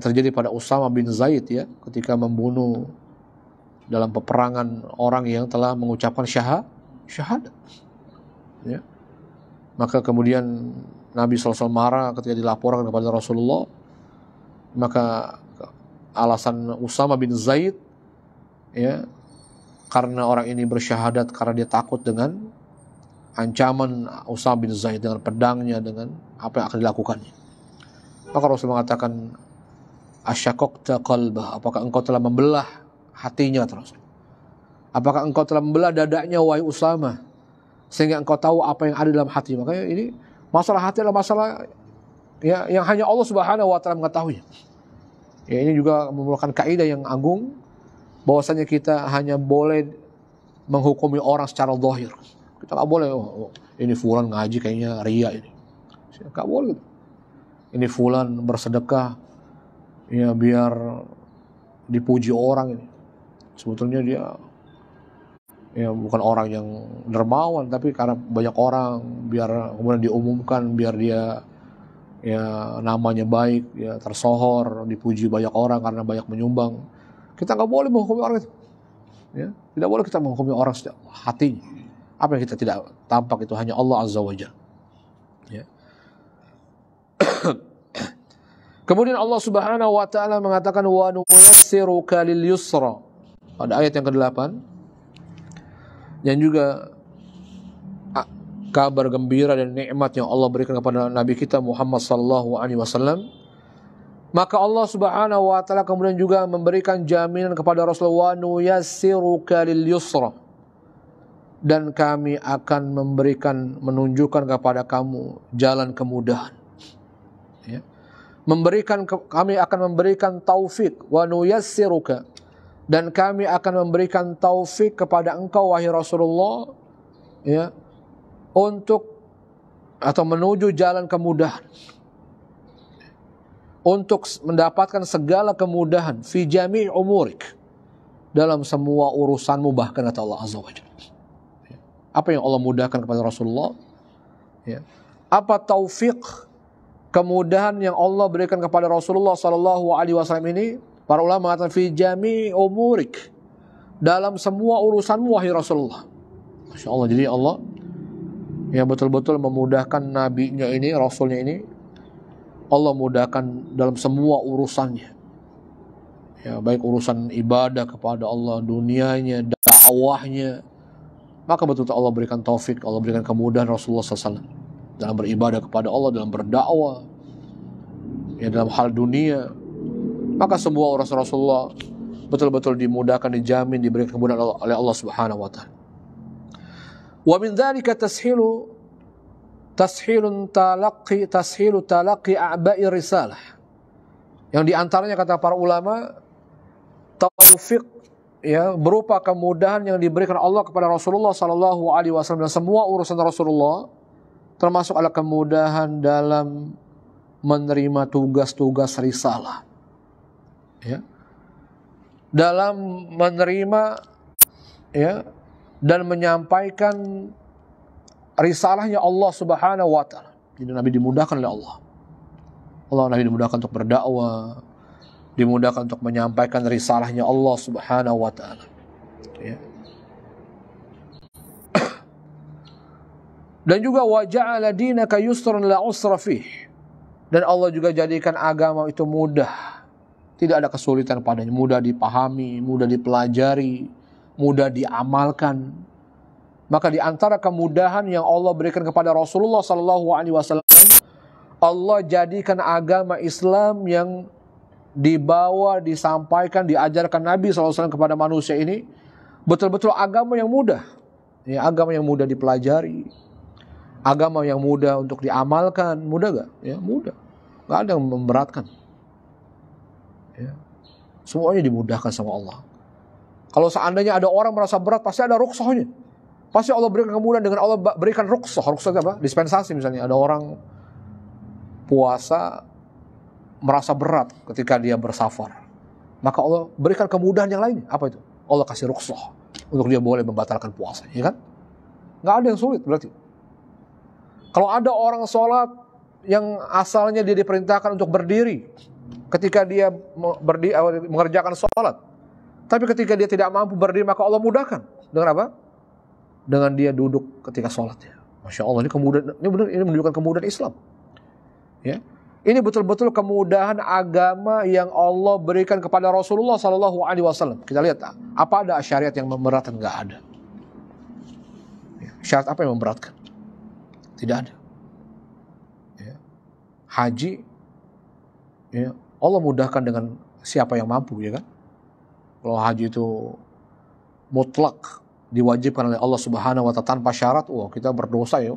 terjadi pada Usama bin Zaid, ya, ketika membunuh dalam peperangan orang yang telah mengucapkan syahadat. Ya. Maka kemudian Nabi SAW marah ketika dilaporkan kepada Rasulullah. Maka alasan Usama bin Zaid, ya, karena orang ini bersyahadat karena dia takut dengan ancaman Usama bin Zaid, dengan pedangnya, dengan apa yang akan dilakukannya. Maka Rasul mengatakan, asyaqaqta qalbah, apakah engkau telah membelah hatinya, Rasul? Apakah engkau telah membelah dadanya, wahai Usama, sehingga engkau tahu apa yang ada dalam hati? Makanya ini masalah hati adalah masalah, ya, yang hanya Allah Subhanahu wa taala mengetahui. Ya, ini juga merupakan kaidah yang agung, bahwasanya kita hanya boleh menghukumi orang secara zahir. Kita nggak boleh, ini fulan ngaji kayaknya ria ini. Nggak boleh. Ini fulan bersedekah, ya, biar dipuji orang ini. Sebetulnya dia, ya, bukan orang yang dermawan, tapi karena banyak orang, biar kemudian diumumkan, biar dia, ya, namanya baik, ya, tersohor, dipuji banyak orang karena banyak menyumbang. Kita nggak boleh menghukumi orang itu. Ya, tidak boleh kita menghukumi orang setiap hatinya. Apa yang kita tidak tampak itu hanya Allah Azza wa Jalla. Ya. Kemudian Allah Subhanahu wa taala mengatakan, wa nuyassiruka lil yusra, pada ayat yang ke-8. Dan juga kabar gembira dan nikmat yang Allah berikan kepada Nabi kita Muhammad sallallahu alaihi wasallam. Maka Allah Subhanahu wa taala kemudian juga memberikan jaminan kepada Rasulullah, nuyassiruka lil yusra, dan kami akan menunjukkan kepada kamu jalan kemudahan. Ya. Kami akan memberikan taufik, wa nuyassiruka, dan kami akan memberikan taufik kepada engkau, wahai Rasulullah, ya, untuk atau menuju jalan kemudahan, untuk mendapatkan segala kemudahan, fi jami' umurik, dalam semua urusanmu, bahkan kata Allah Azza wa Jalla. Apa yang Allah mudahkan kepada Rasulullah? Ya. Apa taufik, kemudahan yang Allah berikan kepada Rasulullah sallallahu alaihi wasallam ini? Para ulama mengatakan, fi jami' umurik, dalam semua urusanmu, wahai Rasulullah. Masya Allah. Jadi Allah, ya, betul-betul memudahkan nabinya ini, rasulnya ini. Allah mudahkan dalam semua urusannya. Ya, baik urusan ibadah kepada Allah, dunianya, dakwahnya. Maka betul-betul Allah berikan taufik, Allah berikan kemudahan Rasulullah SAW dalam beribadah kepada Allah, dalam berdakwah, ya, dalam hal dunia. Maka semua urusan Rasulullah betul-betul dimudahkan, dijamin, diberikan kemudahan oleh Allah Subhanahu wa taala. Wa min dzalika tashilu talaqi a'ba'i risalah. Yang diantaranya, kata para ulama, taufik, ya, berupa kemudahan yang diberikan Allah kepada Rasulullah sallallahu alaihi wasallam dan semua urusan Rasulullah, termasuk adalah kemudahan dalam menerima tugas-tugas risalah, ya, dalam menerima, ya, dan menyampaikan risalahnya Allah Subhanahu wa taala. Jadi Nabi dimudahkan oleh Allah. Nabi dimudahkan untuk berdakwah, dimudahkan untuk menyampaikan risalahnya Allah Subhanahu wa taala. Ya. Dan juga wa ja'ala dinaka yusran la usra fih. Dan Allah juga jadikan agama itu mudah. Tidak ada kesulitan padanya, mudah dipahami, mudah dipelajari, mudah diamalkan. Maka di antara kemudahan yang Allah berikan kepada Rasulullah sallallahu alaihi wasallam, Allah jadikan agama Islam yang dibawa, disampaikan, diajarkan Nabi SAW kepada manusia ini betul-betul agama yang mudah, ya, agama yang mudah dipelajari, agama yang mudah untuk diamalkan. Mudah gak? Ya, mudah, gak ada yang memberatkan, ya. Semuanya dimudahkan sama Allah. Kalau seandainya ada orang merasa berat, pasti ada rukhsahnya. Pasti Allah berikan kemudahan dengan Allah berikan rukhsah. Rukhsah apa? Dispensasi. Misalnya ada orang puasa merasa berat ketika dia bersafar, maka Allah berikan kemudahan yang lainnya. Apa itu? Allah kasih rukhsah untuk dia boleh membatalkan puasa, ya kan? Nggak ada yang sulit berarti. Kalau ada orang sholat yang asalnya dia diperintahkan untuk berdiri ketika dia mengerjakan sholat, tapi ketika dia tidak mampu berdiri, maka Allah mudahkan dengan apa? Dengan dia duduk ketika sholatnya. Masya Allah, ini kemudahan, ini menunjukkan kemudahan Islam. Ya, ini betul-betul kemudahan agama yang Allah berikan kepada Rasulullah Sallallahu Alaihi Wasallam. Kita lihat, apa ada syariat yang memberatkan? Nggak ada. Ya, syariat apa yang memberatkan? Tidak ada. Ya. Haji, ya, Allah mudahkan dengan siapa yang mampu, ya kan? Kalau haji itu mutlak diwajibkan oleh Allah Subhanahu Wa Taala tanpa syarat, kita berdosa, ya.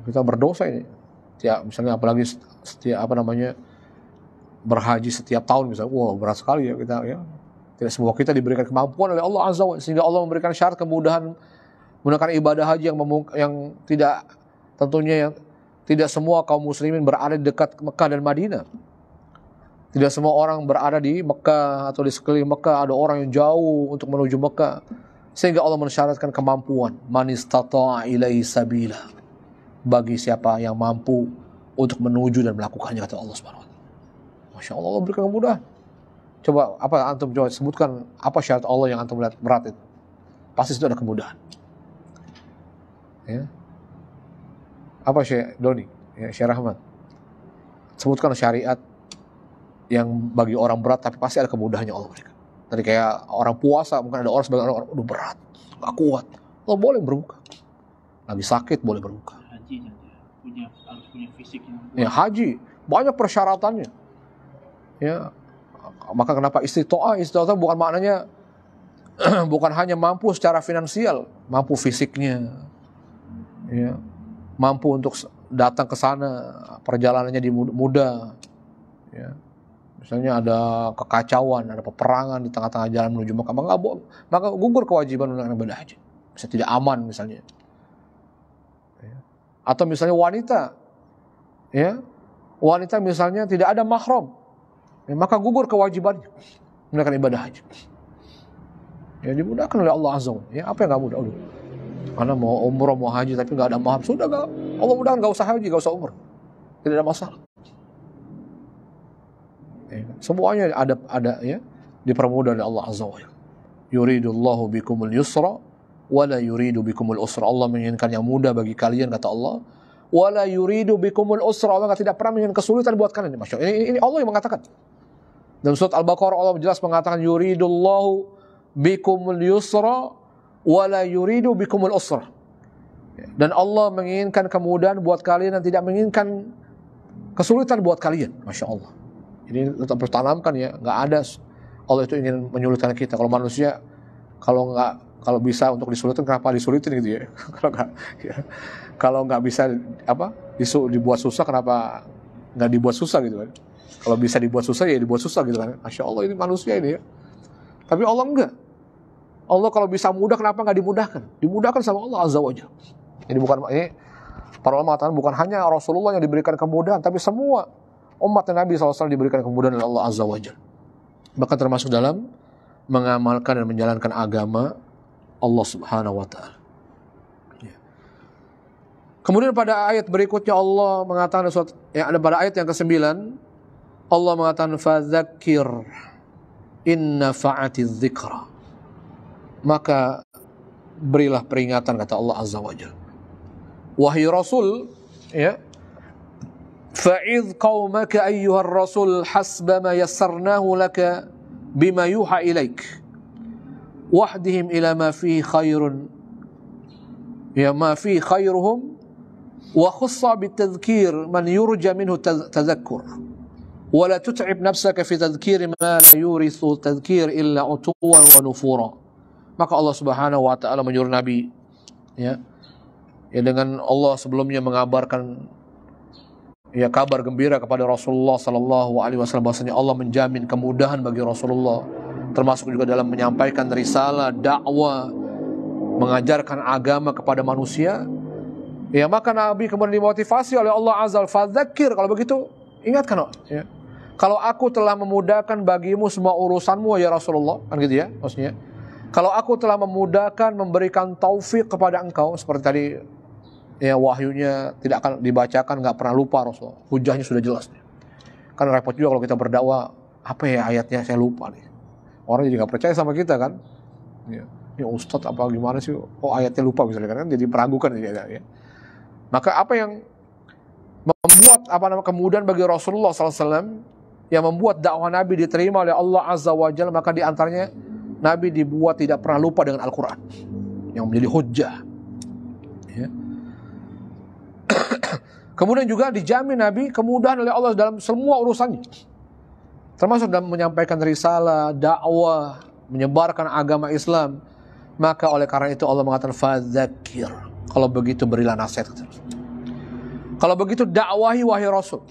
Kita berdosa ini. Ya, misalnya apalagi setiap berhaji setiap tahun misalnya, berat sekali ya kita, ya. Tidak semua kita diberikan kemampuan oleh Allah Azza wa Jalla, sehingga Allah memberikan syarat kemudahan menggunakan ibadah haji yang tidak, tentunya yang tidak semua kaum muslimin berada di dekat Mekah dan Madinah. Tidak semua orang berada di Mekah atau di sekeliling Mekah, ada orang yang jauh untuk menuju Mekah, sehingga Allah mensyaratkan kemampuan, man istata'a ilaihi sabila, bagi siapa yang mampu untuk menuju dan melakukannya, kata Allah Subhanahu wa taala. Masya Allah, Allah berikan kemudahan. Coba antum sebutkan apa syarat Allah yang antum lihat berat itu. Pasti itu ada kemudahan. Ya. Apa Syekh Doni? Ya, Syekh Rahmat. Sebutkan syariat yang bagi orang berat tapi pasti ada kemudahannya Allah berikan. Tadi kayak orang puasa, mungkin ada orang sebagai orang berat, gak kuat. Allah boleh berbuka. Lagi sakit boleh berbuka. Harus punya fisik yang kuat. Ya, haji banyak persyaratannya. Ya, maka kenapa istitoah bukan maknanya bukan hanya mampu secara finansial, mampu fisiknya, ya, mampu untuk datang ke sana, perjalanannya mudah. Ya. Misalnya ada kekacauan, ada peperangan di tengah-tengah jalan menuju Mekah, maka gugur kewajiban menunaikan ibadah haji. Bisa tidak aman misalnya. Atau misalnya wanita, ya, wanita misalnya tidak ada mahram, ya, maka gugur kewajibannya menunaikan ibadah haji. Ya, dimudahkan oleh Allah Azza wa Jalla. Ya, apa yang nggak mudah? Karena mau umrah, mau haji tapi nggak ada mahram, sudah nggak, Allah mudahkan, nggak usah haji, nggak usah umrah, tidak ada masalah. Ya, semuanya ada ya, dipermudah oleh Allah Azza wa Jalla. Yuridullahu bikumul yusra wala yuridu bikumul usra. Allah menginginkan yang mudah bagi kalian, kata Allah. Wala yuridu bikumul usra. Allah tidak pernah menginginkan kesulitan buat kalian. Masya Allah, ini Allah yang mengatakan. Dalam surat Al-Baqarah Allah jelas mengatakan yuridullahu bikumul yusra wala yuridu bikumul usra. Dan Allah menginginkan kemudahan buat kalian dan tidak menginginkan kesulitan buat kalian. Masya Allah. Ini tetap bertanamkan, ya, nggak ada Allah itu ingin menyulitkan kita. Kalau manusia, kalau bisa untuk disulitin, kenapa disulitin gitu ya? Kalau nggak bisa dibuat susah, kenapa nggak dibuat susah gitu kan? Kalau bisa dibuat susah ya dibuat susah gitu kan. Masya Allah ini manusia ini ya. Tapi Allah enggak. Allah kalau bisa mudah kenapa enggak dimudahkan? Dimudahkan sama Allah Azza wa Jalla. Ini para ulama mengatakan bukan hanya Rasulullah yang diberikan kemudahan, tapi semua umat Nabi SAW diberikan kemudahan oleh Allah Azza wa Jalla. Bahkan termasuk dalam mengamalkan dan menjalankan agama Allah Subhanahu wa Ta'ala. Kemudian pada ayat berikutnya Allah mengatakan ada pada ayat yang ke-9 Allah mengatakan fadzakir inna fa'atiz dzikra. Maka berilah peringatan kata Allah Azza wa Jalla. Wahai Rasul, ya. Fa'idh qaumaka ayyuhar rasul hasba ma yassarnahu laka bima yuha ilaik. Wahdihim ila ma fihi khairun. Ya ma fihi khairuhum wa khussa bitadhkir man yurja minhu tadhakkur. Wa la tut'ib nafsaka fi tadhkir ma la yurithu tadhkir illa utuwan wa nufura. Maka Allah Subhanahu wa Ta'ala menyuruh Nabi ya dengan Allah sebelumnya mengabarkan ya kabar gembira kepada Rasulullah sallallahu alaihi wasallam bahwasanya Allah menjamin kemudahan bagi Rasulullah termasuk juga dalam menyampaikan risalah, dakwah, mengajarkan agama kepada manusia. Ya maka Nabi kemudian dimotivasi oleh Allah Azza wa Jalla, fadzakir, kalau begitu ingatkan ya. Kalau aku telah memudahkan bagimu semua urusanmu ya Rasulullah, kan gitu ya maksudnya. Kalau aku telah memudahkan, memberikan taufik kepada engkau seperti tadi ya wahyunya tidak akan dibacakan, nggak pernah lupa Rasulullah. Hujahnya sudah jelas. Kan repot juga kalau kita berdakwah, apa ya ayatnya saya lupa nih. Orang jadi nggak percaya sama kita kan. Ya, ini ustadz apa gimana sih? Oh ayatnya lupa misalnya kan jadi meragukan ya. Maka apa yang membuat kemudahan bagi Rasulullah SAW yang membuat dakwah Nabi diterima oleh Allah Azza wa Jalla, maka diantaranya Nabi dibuat tidak pernah lupa dengan Al-Quran yang menjadi hujjah. Ya. Kemudian juga dijamin Nabi kemudahan oleh Allah dalam semua urusannya, termasuk dalam menyampaikan risalah, dakwah, menyebarkan agama Islam. Maka oleh karena itu Allah mengatakan fadzakir. Kalau begitu berilah nasihat. Kalau begitu dakwahi wahai Rasul.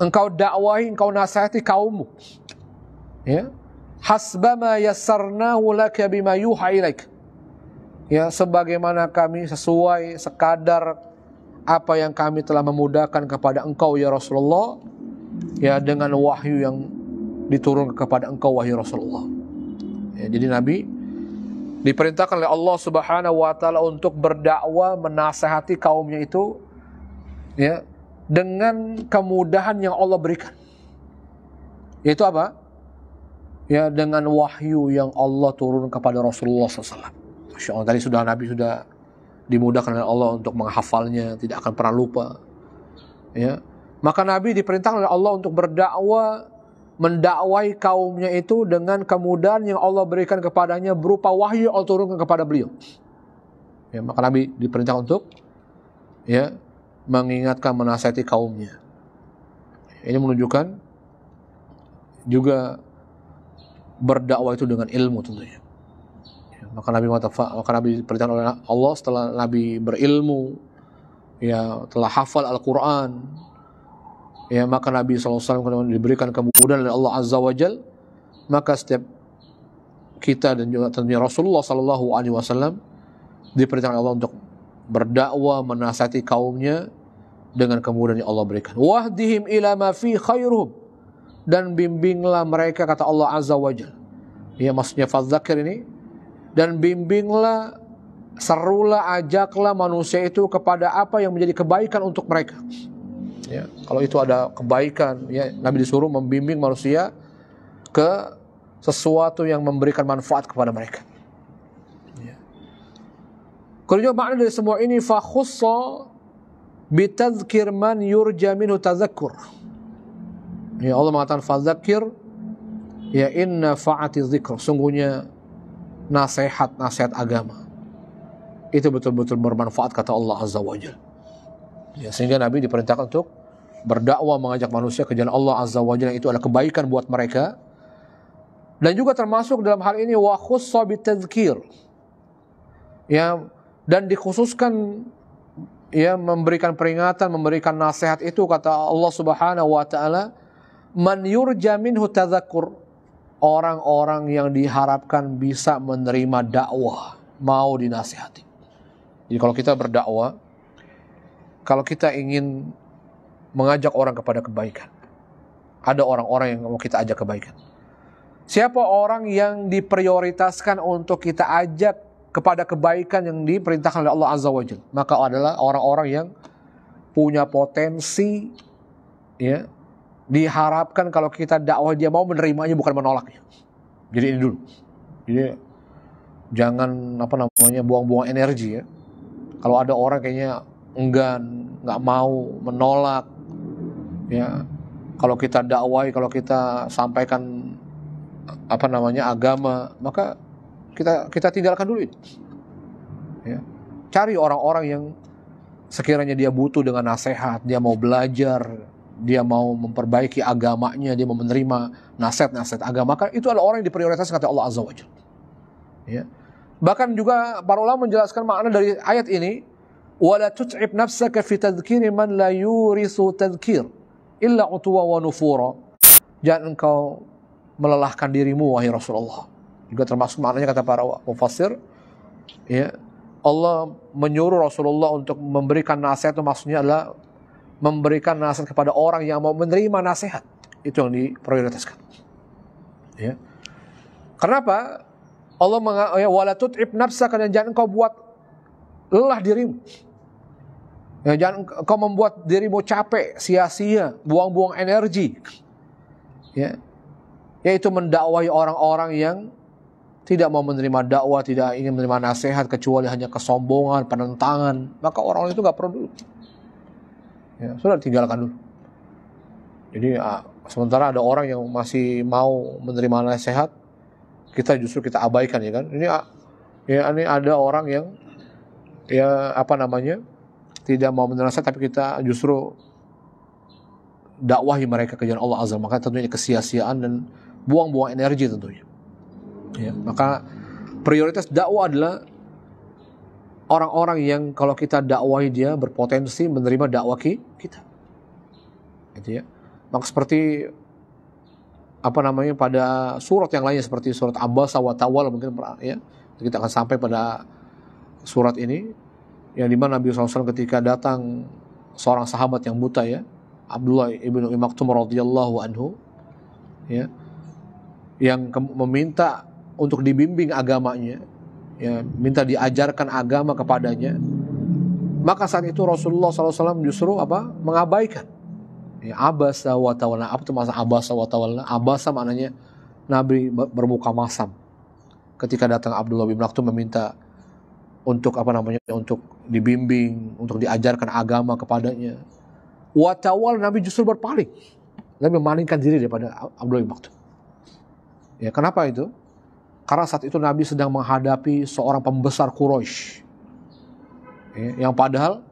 Engkau dakwahi, engkau nasihati kaummu. Ya. Hasbama yassarnahu laka bima yuha ilaik. Ya, sebagaimana kami sesuai sekadar apa yang kami telah memudahkan kepada engkau ya Rasulullah, ya dengan wahyu yang diturunkan kepada engkau wahai Rasulullah. Ya, jadi Nabi diperintahkan oleh Allah Subhanahu wa Ta'ala untuk berdakwah, menasihati kaumnya itu ya dengan kemudahan yang Allah berikan. Yaitu apa? Ya dengan wahyu yang Allah turun kepada Rasulullah SAW. Masya Allah, tadi Nabi sudah dimudahkan oleh Allah untuk menghafalnya, tidak akan pernah lupa. Ya, maka Nabi diperintahkan oleh Allah untuk berdakwah, mendakwai kaumnya itu dengan kemudahan yang Allah berikan kepadanya berupa wahyu yang Allah turunkan kepada beliau. Ya, maka Nabi diperintahkan untuk ya mengingatkan, menasihati kaumnya. Ini menunjukkan juga berdakwah itu dengan ilmu tentunya. Ya, maka Nabi diperintahkan oleh Allah setelah Nabi berilmu, ya telah hafal Al-Quran, ya maka Nabi SAW diberikan kemudahan oleh Allah Azza wa Jal. Maka setiap kita dan juga tentunya Rasulullah SAW diperintahkan Allah untuk berdakwah, menasihati kaumnya dengan kemudahan yang Allah berikan. Wahdihim ila ma fi khairuhum, dan bimbinglah mereka kata Allah Azza wa Jalla. Ya maksudnya fadzakir ini, dan bimbinglah, serulah, ajaklah manusia itu kepada apa yang menjadi kebaikan untuk mereka. Ya, kalau itu ada kebaikan, ya Nabi disuruh membimbing manusia ke sesuatu yang memberikan manfaat kepada mereka. Ya. Kalau makna dari semua ini fa khussa bitadzkir man yurja minhu tadhakkur. Ya Allah mengatakan fadzakir ya inna fa'atiz dzikr, sungguhnya nasihat agama itu betul-betul bermanfaat kata Allah Azza wa Jalla. Ya, sehingga Nabi diperintahkan untuk berdakwah, mengajak manusia ke jalan Allah Azza wa Jalla, itu adalah kebaikan buat mereka. Dan juga termasuk dalam hal ini wa khussa bitadzkir. Ya, dan dikhususkan ya memberikan peringatan, memberikan nasihat itu kata Allah Subhanahu wa Ta'ala Man yurja minhu tadzakur, orang-orang yang diharapkan bisa menerima dakwah, mau dinasihati. Jadi kalau kita berdakwah, kalau kita ingin mengajak orang kepada kebaikan, ada orang-orang yang mau kita ajak kebaikan. Siapa orang yang diprioritaskan untuk kita ajak kepada kebaikan yang diperintahkan oleh Allah Azza wa Jalla? Maka adalah orang-orang yang punya potensi, ya, diharapkan kalau kita dakwah dia mau menerimanya, bukan menolaknya. Jadi ini dulu. Jadi jangan buang-buang energi ya. Kalau ada orang kayaknya enggan, nggak mau, menolak, ya. Kalau kita dakwah, kalau kita sampaikan agama, maka kita tinggalkan dulu ini. Ya. Cari orang-orang yang sekiranya dia butuh dengan nasihat, dia mau belajar, dia mau memperbaiki agamanya, dia mau menerima nasihat-nasihat agama, maka itu adalah orang yang diprioritaskan kata Allah Azza wa Jalla. Ya. Bahkan juga para ulama menjelaskan makna dari ayat ini, wala tut'ib nafsaka fi tadhkiri man la yurisu tadhkir illa utwa wa nufura. Jangan engkau melelahkan dirimu wahai Rasulullah. Juga termasuk maknanya kata para mufassir, ya, Allah menyuruh Rasulullah untuk memberikan nasihat, itu maksudnya adalah memberikan nasihat kepada orang yang mau menerima nasihat. Itu yang diprioritaskan. Ya. Kenapa? Allah wala tut'ib nafsaka, dan jangan engkau buat lelah dirimu. Ya, jangan engkau membuat dirimu capek, sia-sia, buang-buang energi. Ya. Yaitu mendakwahi orang-orang yang tidak mau menerima dakwah, tidak ingin menerima nasihat, kecuali hanya kesombongan, penentangan. Maka orang-orang itu gak perlu dulu. Ya, sudah tinggalkan dulu. Jadi sementara ada orang yang masih mau menerima nasihat, kita justru kita abaikan, ya kan? Ini ada orang yang tidak mau menerima nasihat, tapi kita justru dakwahi mereka ke jalan Allah Azza. Maka tentunya kesia-siaan dan buang-buang energi tentunya. Ya, maka prioritas dakwah adalah orang-orang yang kalau kita dakwahi dia berpotensi menerima dakwah kita. Gitu ya. Maka seperti pada surat yang lainnya, seperti surat Abasa wa Tawalla, mungkin ya, kita akan sampai pada surat ini yang dimana Nabi SAW ketika datang seorang sahabat yang buta, ya, Abdullah ibnu Maktum radhiyallahu anhu, ya, yang meminta untuk dibimbing agamanya, ya, minta diajarkan agama kepadanya. Maka saat itu Rasulullah SAW justru mengabaikan. Ya, abasa wa tawalla. Apa itu maksud abasa wa tawalla? Abasa maknanya Nabi bermuka masam ketika datang Abdullah bin Maktum meminta untuk untuk dibimbing, untuk diajarkan agama kepadanya. Wa tawalla, Nabi justru berpaling. Nabi memalingkan diri daripada Abdullah bin Maktum. Ya, kenapa itu? Karena saat itu Nabi sedang menghadapi seorang pembesar Quraisy. Ya, yang padahal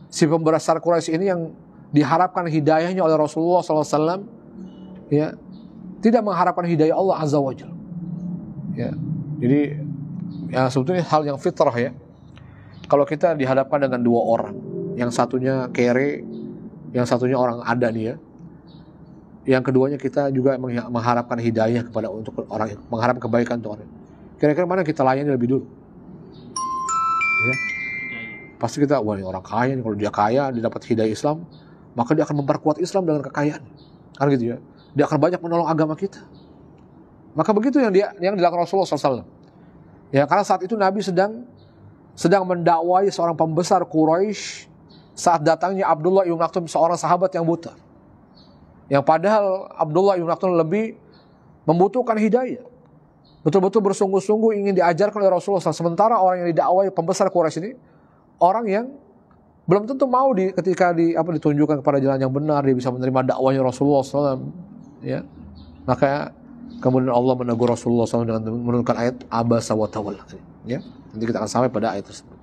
si pembesar Quraisy ini yang diharapkan hidayahnya oleh Rasulullah SAW, ya, tidak mengharapkan hidayah Allah Azza wa Jalla. Ya, jadi ya sebetulnya hal yang fitrah, ya. Kalau kita dihadapkan dengan dua orang, yang satunya kere, yang satunya orang ada nih, ya. Yang keduanya kita juga mengharapkan hidayah untuk orang, mengharap kebaikan untuk orang. Kira-kira mana kita layani lebih dulu? Ya. Pasti kita, wah, ini orang kaya nih, kalau dia kaya, dia dapat hidayah Islam, maka dia akan memperkuat Islam dengan kekayaan. Kan gitu, ya. Dia akan banyak menolong agama kita. Maka begitu yang dilakukan Rasulullah SAW. Ya, karena saat itu Nabi sedang mendakwai seorang pembesar Quraisy saat datangnya Abdullah ibn Maktum, seorang sahabat yang buta. Yang padahal Abdullah ibn Maktum lebih membutuhkan hidayah. Betul-betul bersungguh-sungguh ingin diajarkan oleh Rasulullah SAW. Sementara orang yang didakwai pembesar Quraisy ini orang yang belum tentu mau ketika ditunjukkan kepada jalan yang benar, dia bisa menerima dakwahnya Rasulullah SAW. Ya. Maka kemudian Allah menegur Rasulullah SAW dengan menurunkan ayat abasa wa tawalla. Ya. Nanti kita akan sampai pada ayat tersebut.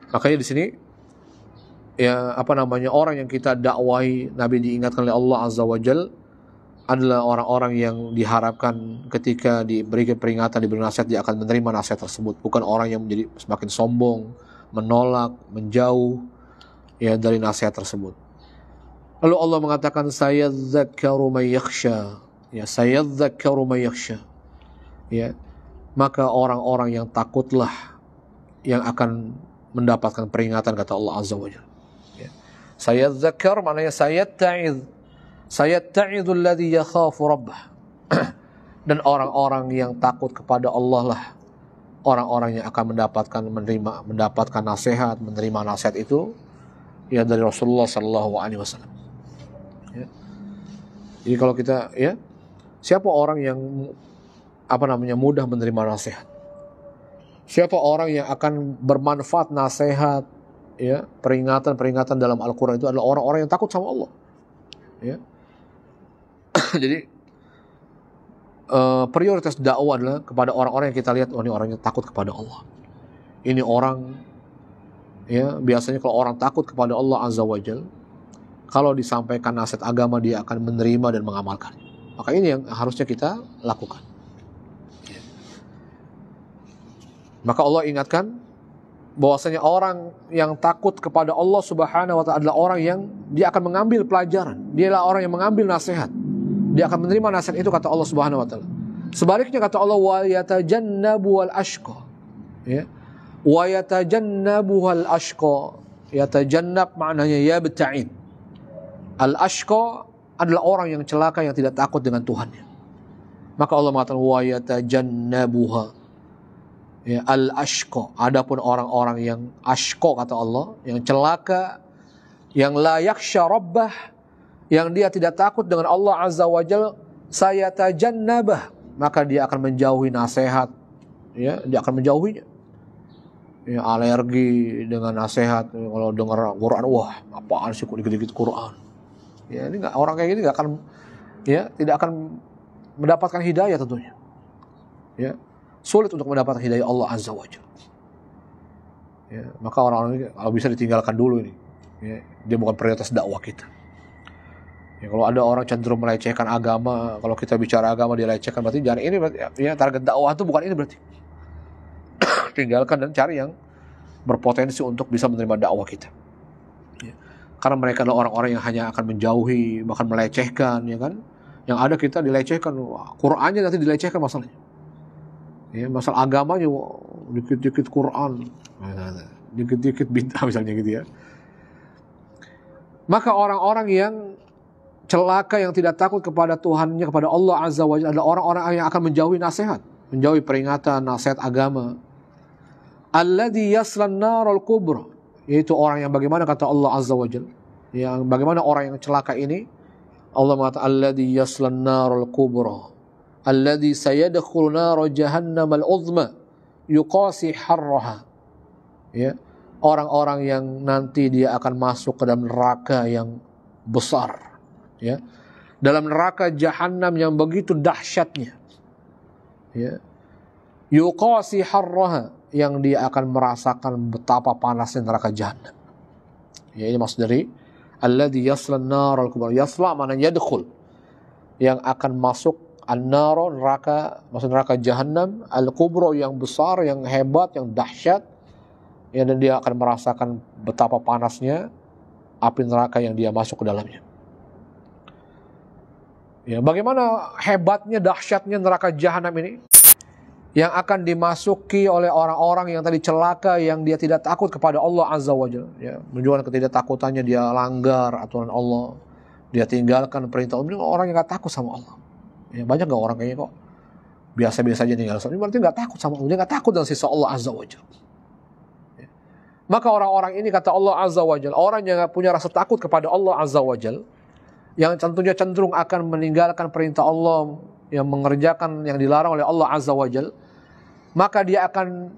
Makanya di sini, ya, orang yang kita dakwahi, Nabi diingatkan oleh Allah Azza wa Jal adalah orang-orang yang diharapkan ketika diberikan peringatan, diberi nasihat, dia akan menerima nasihat tersebut. Bukan orang yang menjadi semakin sombong, menolak, menjauh, ya, dari nasihat tersebut. Lalu Allah mengatakan sayadzakkaru may yakhsha. Ya, sayadzakkaru may yakhsha. Ya. Maka orang-orang yang takutlah yang akan mendapatkan peringatan, kata Allah Azza wa Jalla. Ya. Sayadzakkar maknanya sayatta'idz. Sayatta'idzu alladhi yakhafu rabbah. Dan orang-orang yang takut kepada Allah lah orang-orang yang akan mendapatkan nasihat, menerima nasihat itu ya dari Rasulullah sallallahu alaihi wasallam. Ya. Jadi kalau kita ya, siapa orang yang mudah menerima nasihat? Siapa orang yang akan bermanfaat nasihat, ya, peringatan-peringatan dalam Al-Qur'an itu adalah orang-orang yang takut sama Allah. Ya. Jadi prioritas dakwah adalah kepada orang-orang yang kita lihat, oh ini orangnya takut kepada Allah. Ini orang, ya, biasanya kalau orang takut kepada Allah Azza wa Jalla, kalau disampaikan nasihat agama dia akan menerima dan mengamalkan. Maka ini yang harusnya kita lakukan. Maka Allah ingatkan bahwasanya orang yang takut kepada Allah Subhanahu wa ta'ala adalah orang yang dia akan mengambil pelajaran. Dia adalah orang yang mengambil nasihat. Dia akan menerima nasihat itu, kata Allah Subhanahu wa ta'ala. Sebaliknya kata Allah, wa yatajannabu wal ashqa. Ya. Wa yatajannabu wal ashqa. Yatajannab maknanya yabta'id. Al ashqa adalah orang yang celaka yang tidak takut dengan Tuhannya. Maka Allah mengatakan wa yatajannabuha. Ya, al-ashqa. Adapun orang-orang yang ashqa, kata Allah, yang celaka, yang la yakhsha rabbah, yang dia tidak takut dengan Allah Azza wa Jalla, sayatajannabah, maka dia akan menjauhi nasihat, ya, dia akan menjauhinya. Ya, alergi dengan nasihat, kalau dengar Quran, wah, apaan sih kok dikit-dikit Quran. Ya, ini enggak, orang kayak gini enggak akan, ya, tidak akan mendapatkan hidayah tentunya. Ya. Sulit untuk mendapatkan hidayah Allah Azza wa Jalla. Ya, maka orang-orang ini kalau bisa ditinggalkan dulu ini. Ya, dia bukan prioritas dakwah kita. Ya, kalau ada orang cenderung melecehkan agama, kalau kita bicara agama dilecehkan, berarti jangan ini, berarti, ya, target dakwah itu bukan ini berarti. Tinggalkan dan cari yang berpotensi untuk bisa menerima dakwah kita. Ya. Karena mereka adalah orang-orang yang hanya akan menjauhi, bahkan melecehkan, ya kan? Yang ada kita dilecehkan, Qur'annya nanti dilecehkan masalahnya. Ya, masalah agamanya dikit-dikit Quran, dikit-dikit bid'ah misalnya gitu ya. Maka orang-orang yang celaka, yang tidak takut kepada Tuhannya, kepada Allah Azza wa Jalla, adalah orang-orang yang akan menjauhi nasihat, menjauhi peringatan, nasihat agama. Alladzi yaslan narul kubra, yaitu orang yang bagaimana, kata Allah Azza wa Jalla, yang bagaimana orang yang celaka ini, Allah mengatakan alladzi yaslan narul kubra alladzi sayadkhulu nar jahannam al-uzma yuqasi harraha. Ya, orang-orang yang nanti dia akan masuk ke dalam neraka yang besar, ya, dalam neraka jahanam yang begitu dahsyatnya, ya, yuqasi harraha, yang dia akan merasakan betapa panasnya neraka jahanam. Ya, ini maksud dari alladzi yasla an-nar al-kubra. Yasla maknanya yadkhul, yang akan masuk. An-naro, neraka, maksud neraka jahanam, al-kubro, yang besar, yang hebat, yang dahsyat, ya, dan dia akan merasakan betapa panasnya api neraka yang dia masuk ke dalamnya. Ya, bagaimana hebatnya, dahsyatnya neraka jahanam ini, yang akan dimasuki oleh orang-orang yang tadi celaka, yang dia tidak takut kepada Allah Azza wa Jalla. Ya, menunjukkan ketidaktakutannya, dia langgar aturan Allah, dia tinggalkan perintah Allah. Orang yang gak takut sama Allah. Ya, banyak gak orang kayaknya kok biasa-biasa aja tinggal sholat, berarti gak takut sama Allah, dia gak takut dengan sisa Allah Azza wa Jalla. Ya. Maka orang-orang ini, kata Allah Azza wa Jalla, orang yang gak punya rasa takut kepada Allah Azza wa Jalla, yang tentunya cenderung akan meninggalkan perintah Allah, yang mengerjakan yang dilarang oleh Allah Azza wa Jalla, maka dia akan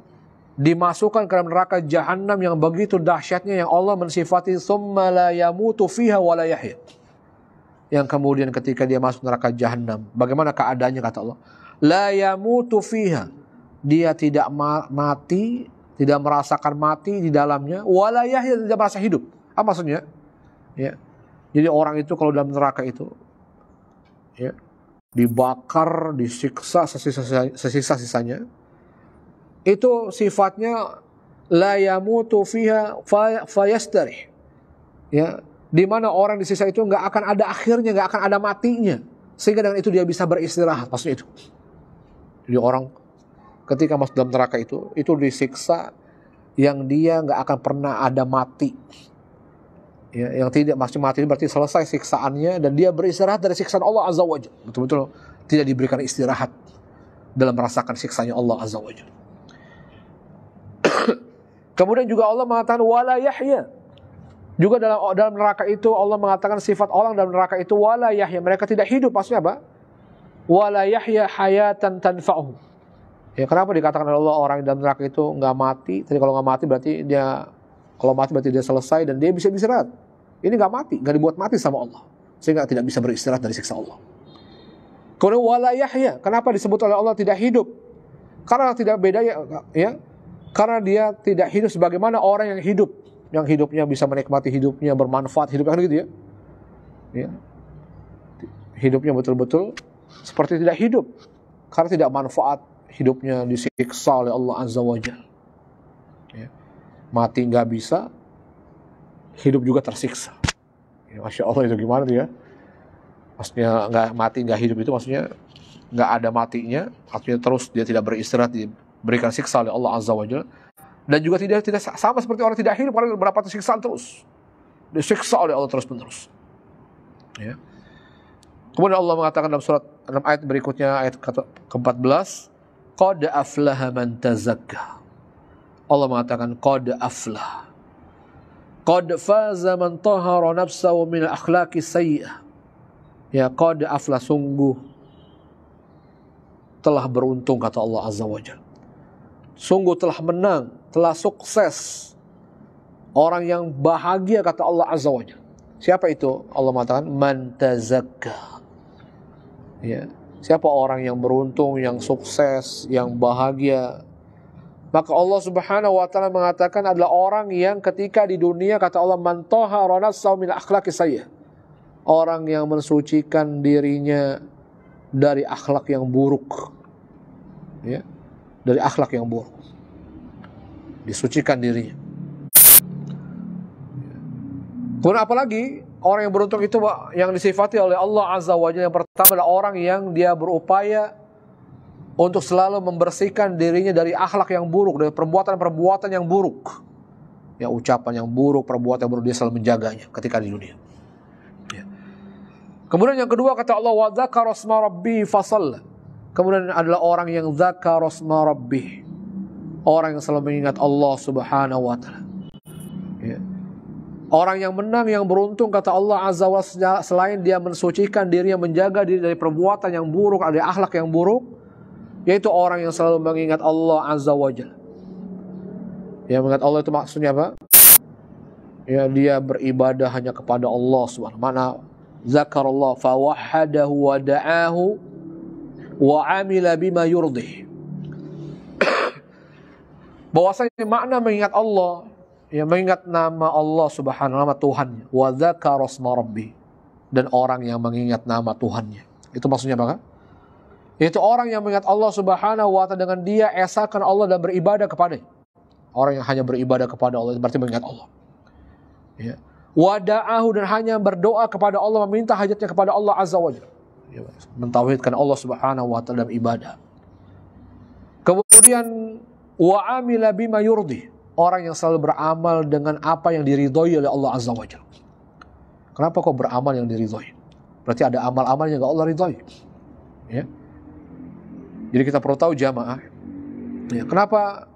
dimasukkan ke dalam neraka jahanam yang begitu dahsyatnya, yang Allah mensifati summa la yamutu fiha wa la yahya. Yang kemudian ketika dia masuk neraka jahanam, bagaimana keadaannya, kata Allah? La yamutu fiha, dia tidak mati, tidak merasakan mati di dalamnya, wala yahya, tidak merasa hidup. Apa maksudnya? Ya. Jadi orang itu kalau dalam neraka itu, ya, dibakar, disiksa sesisa-sisanya, itu sifatnya la yamutu fiha fayastarih. Ya, di mana orang disiksa itu nggak akan ada akhirnya, nggak akan ada matinya, sehingga dengan itu dia bisa beristirahat. Maksudnya itu. Jadi orang ketika masuk dalam neraka itu disiksa yang dia nggak akan pernah ada mati. Ya, yang tidak masih mati berarti selesai siksaannya dan dia beristirahat dari siksaan Allah Azza wa Jalla. Betul-betul tidak diberikan istirahat dalam merasakan siksanya Allah Azza wa Jalla. Kemudian juga Allah mengatakan wala yahya. Juga dalam neraka itu Allah mengatakan sifat orang dalam neraka itu wala yahya, mereka tidak hidup. Maksudnya apa? Wala yahya hayatan tanfa'uhum. Ya, kenapa dikatakan oleh Allah orang dalam neraka itu nggak mati? Tadi kalau nggak mati berarti dia selesai dan dia bisa beristirahat. Ini nggak mati, nggak dibuat mati sama Allah, sehingga tidak bisa beristirahat dari siksa Allah. Kemudian wala yahya, kenapa disebut oleh Allah tidak hidup? Karena tidak beda ya, karena dia tidak hidup sebagaimana orang yang hidup, yang hidupnya bisa menikmati hidupnya, bermanfaat hidupnya kan gitu ya. Ya. Hidupnya betul-betul seperti tidak hidup, karena tidak manfaat, hidupnya disiksa oleh Allah Azza wa Jalla. Ya. Mati nggak bisa, hidup juga tersiksa. Ya, Masya Allah, itu gimana tuh ya? Maksudnya nggak mati nggak hidup itu maksudnya nggak ada matinya, artinya terus dia tidak beristirahat, diberikan siksa oleh Allah Azza wa Jalla. Dan juga tidak sama seperti orang tidak hidup karena berapa siksaan terus, disiksa oleh Allah terus menerus. Ya. Kemudian Allah mengatakan dalam ayat berikutnya, ayat ke-14, qad aflaha man tazakka. Allah mengatakan qad aflah, qad faza man tahara nafsahu min akhlaqi sayyi'ah. Ya, qad aflah, sungguh telah beruntung kata Allah Azza wa Jalla. Sungguh telah menang, telah sukses orang yang bahagia kata Allah Azza wa Jalla. Siapa itu? Allah mengatakan man tazakka. Ya, siapa orang yang beruntung, yang sukses, yang bahagia? Maka Allah Subhanahu wa taala mengatakan adalah orang yang ketika di dunia kata Allah man tahara nafsahu min akhlaqi sayyi'ah. Orang yang mensucikan dirinya dari akhlak yang buruk. Ya, dari akhlak yang buruk. Disucikan dirinya. Kemudian apalagi orang yang beruntung itu yang disifati oleh Allah Azza wa Jalla, yang pertama adalah orang yang dia berupaya untuk selalu membersihkan dirinya dari akhlak yang buruk, dari perbuatan-perbuatan yang buruk. Ya, ucapan yang buruk, perbuatan yang buruk, dia selalu menjaganya ketika di dunia. Ya. Kemudian yang kedua kata Allah wa dzakara asma rabbi fasalla. Kemudian adalah orang yang dzakara asma rabbi, orang yang selalu mengingat Allah Subhanahu wa taala. Ya. Orang yang menang, yang beruntung kata Allah Azza wa Jalla, selain dia mensucikan dirinya, menjaga diri dari perbuatan yang buruk, dari akhlak yang buruk, yaitu orang yang selalu mengingat Allah Azza wa Jalla. Ya, mengingat Allah itu maksudnya apa? Ya, dia beribadah hanya kepada Allah Subhanahu wa ta'ala. Zakarallah fa wahhadahu wa da'ahu wa amila bima yurdih. Bahwasanya makna mengingat Allah, ya, mengingat nama Allah Subhanahu wa ta'ala, nama Tuhannya, wa dzakara asma rabbi, dan orang yang mengingat nama Tuhannya. Itu maksudnya apa? Yaitu orang yang mengingat Allah Subhanahu wa ta'ala dengan dia esakan Allah dan beribadah kepadanya. Orang yang hanya beribadah kepada Allah berarti mengingat Allah. Ya. Wada'ahu, dan hanya berdoa kepada Allah, meminta hajatnya kepada Allah Azza wa Jalla. Ya, mentauhidkan Allah Subhanahu wa ta'ala dalam ibadah. Kemudian wa amila bima yurdi, orang yang selalu beramal dengan apa yang diridhoi oleh Allah Azza wa Jalla. Kenapa kok beramal yang diridhoi? Berarti ada amal-amal yang Allah ridhoi. Ya. Jadi kita perlu tahu jamaah, ya, kenapa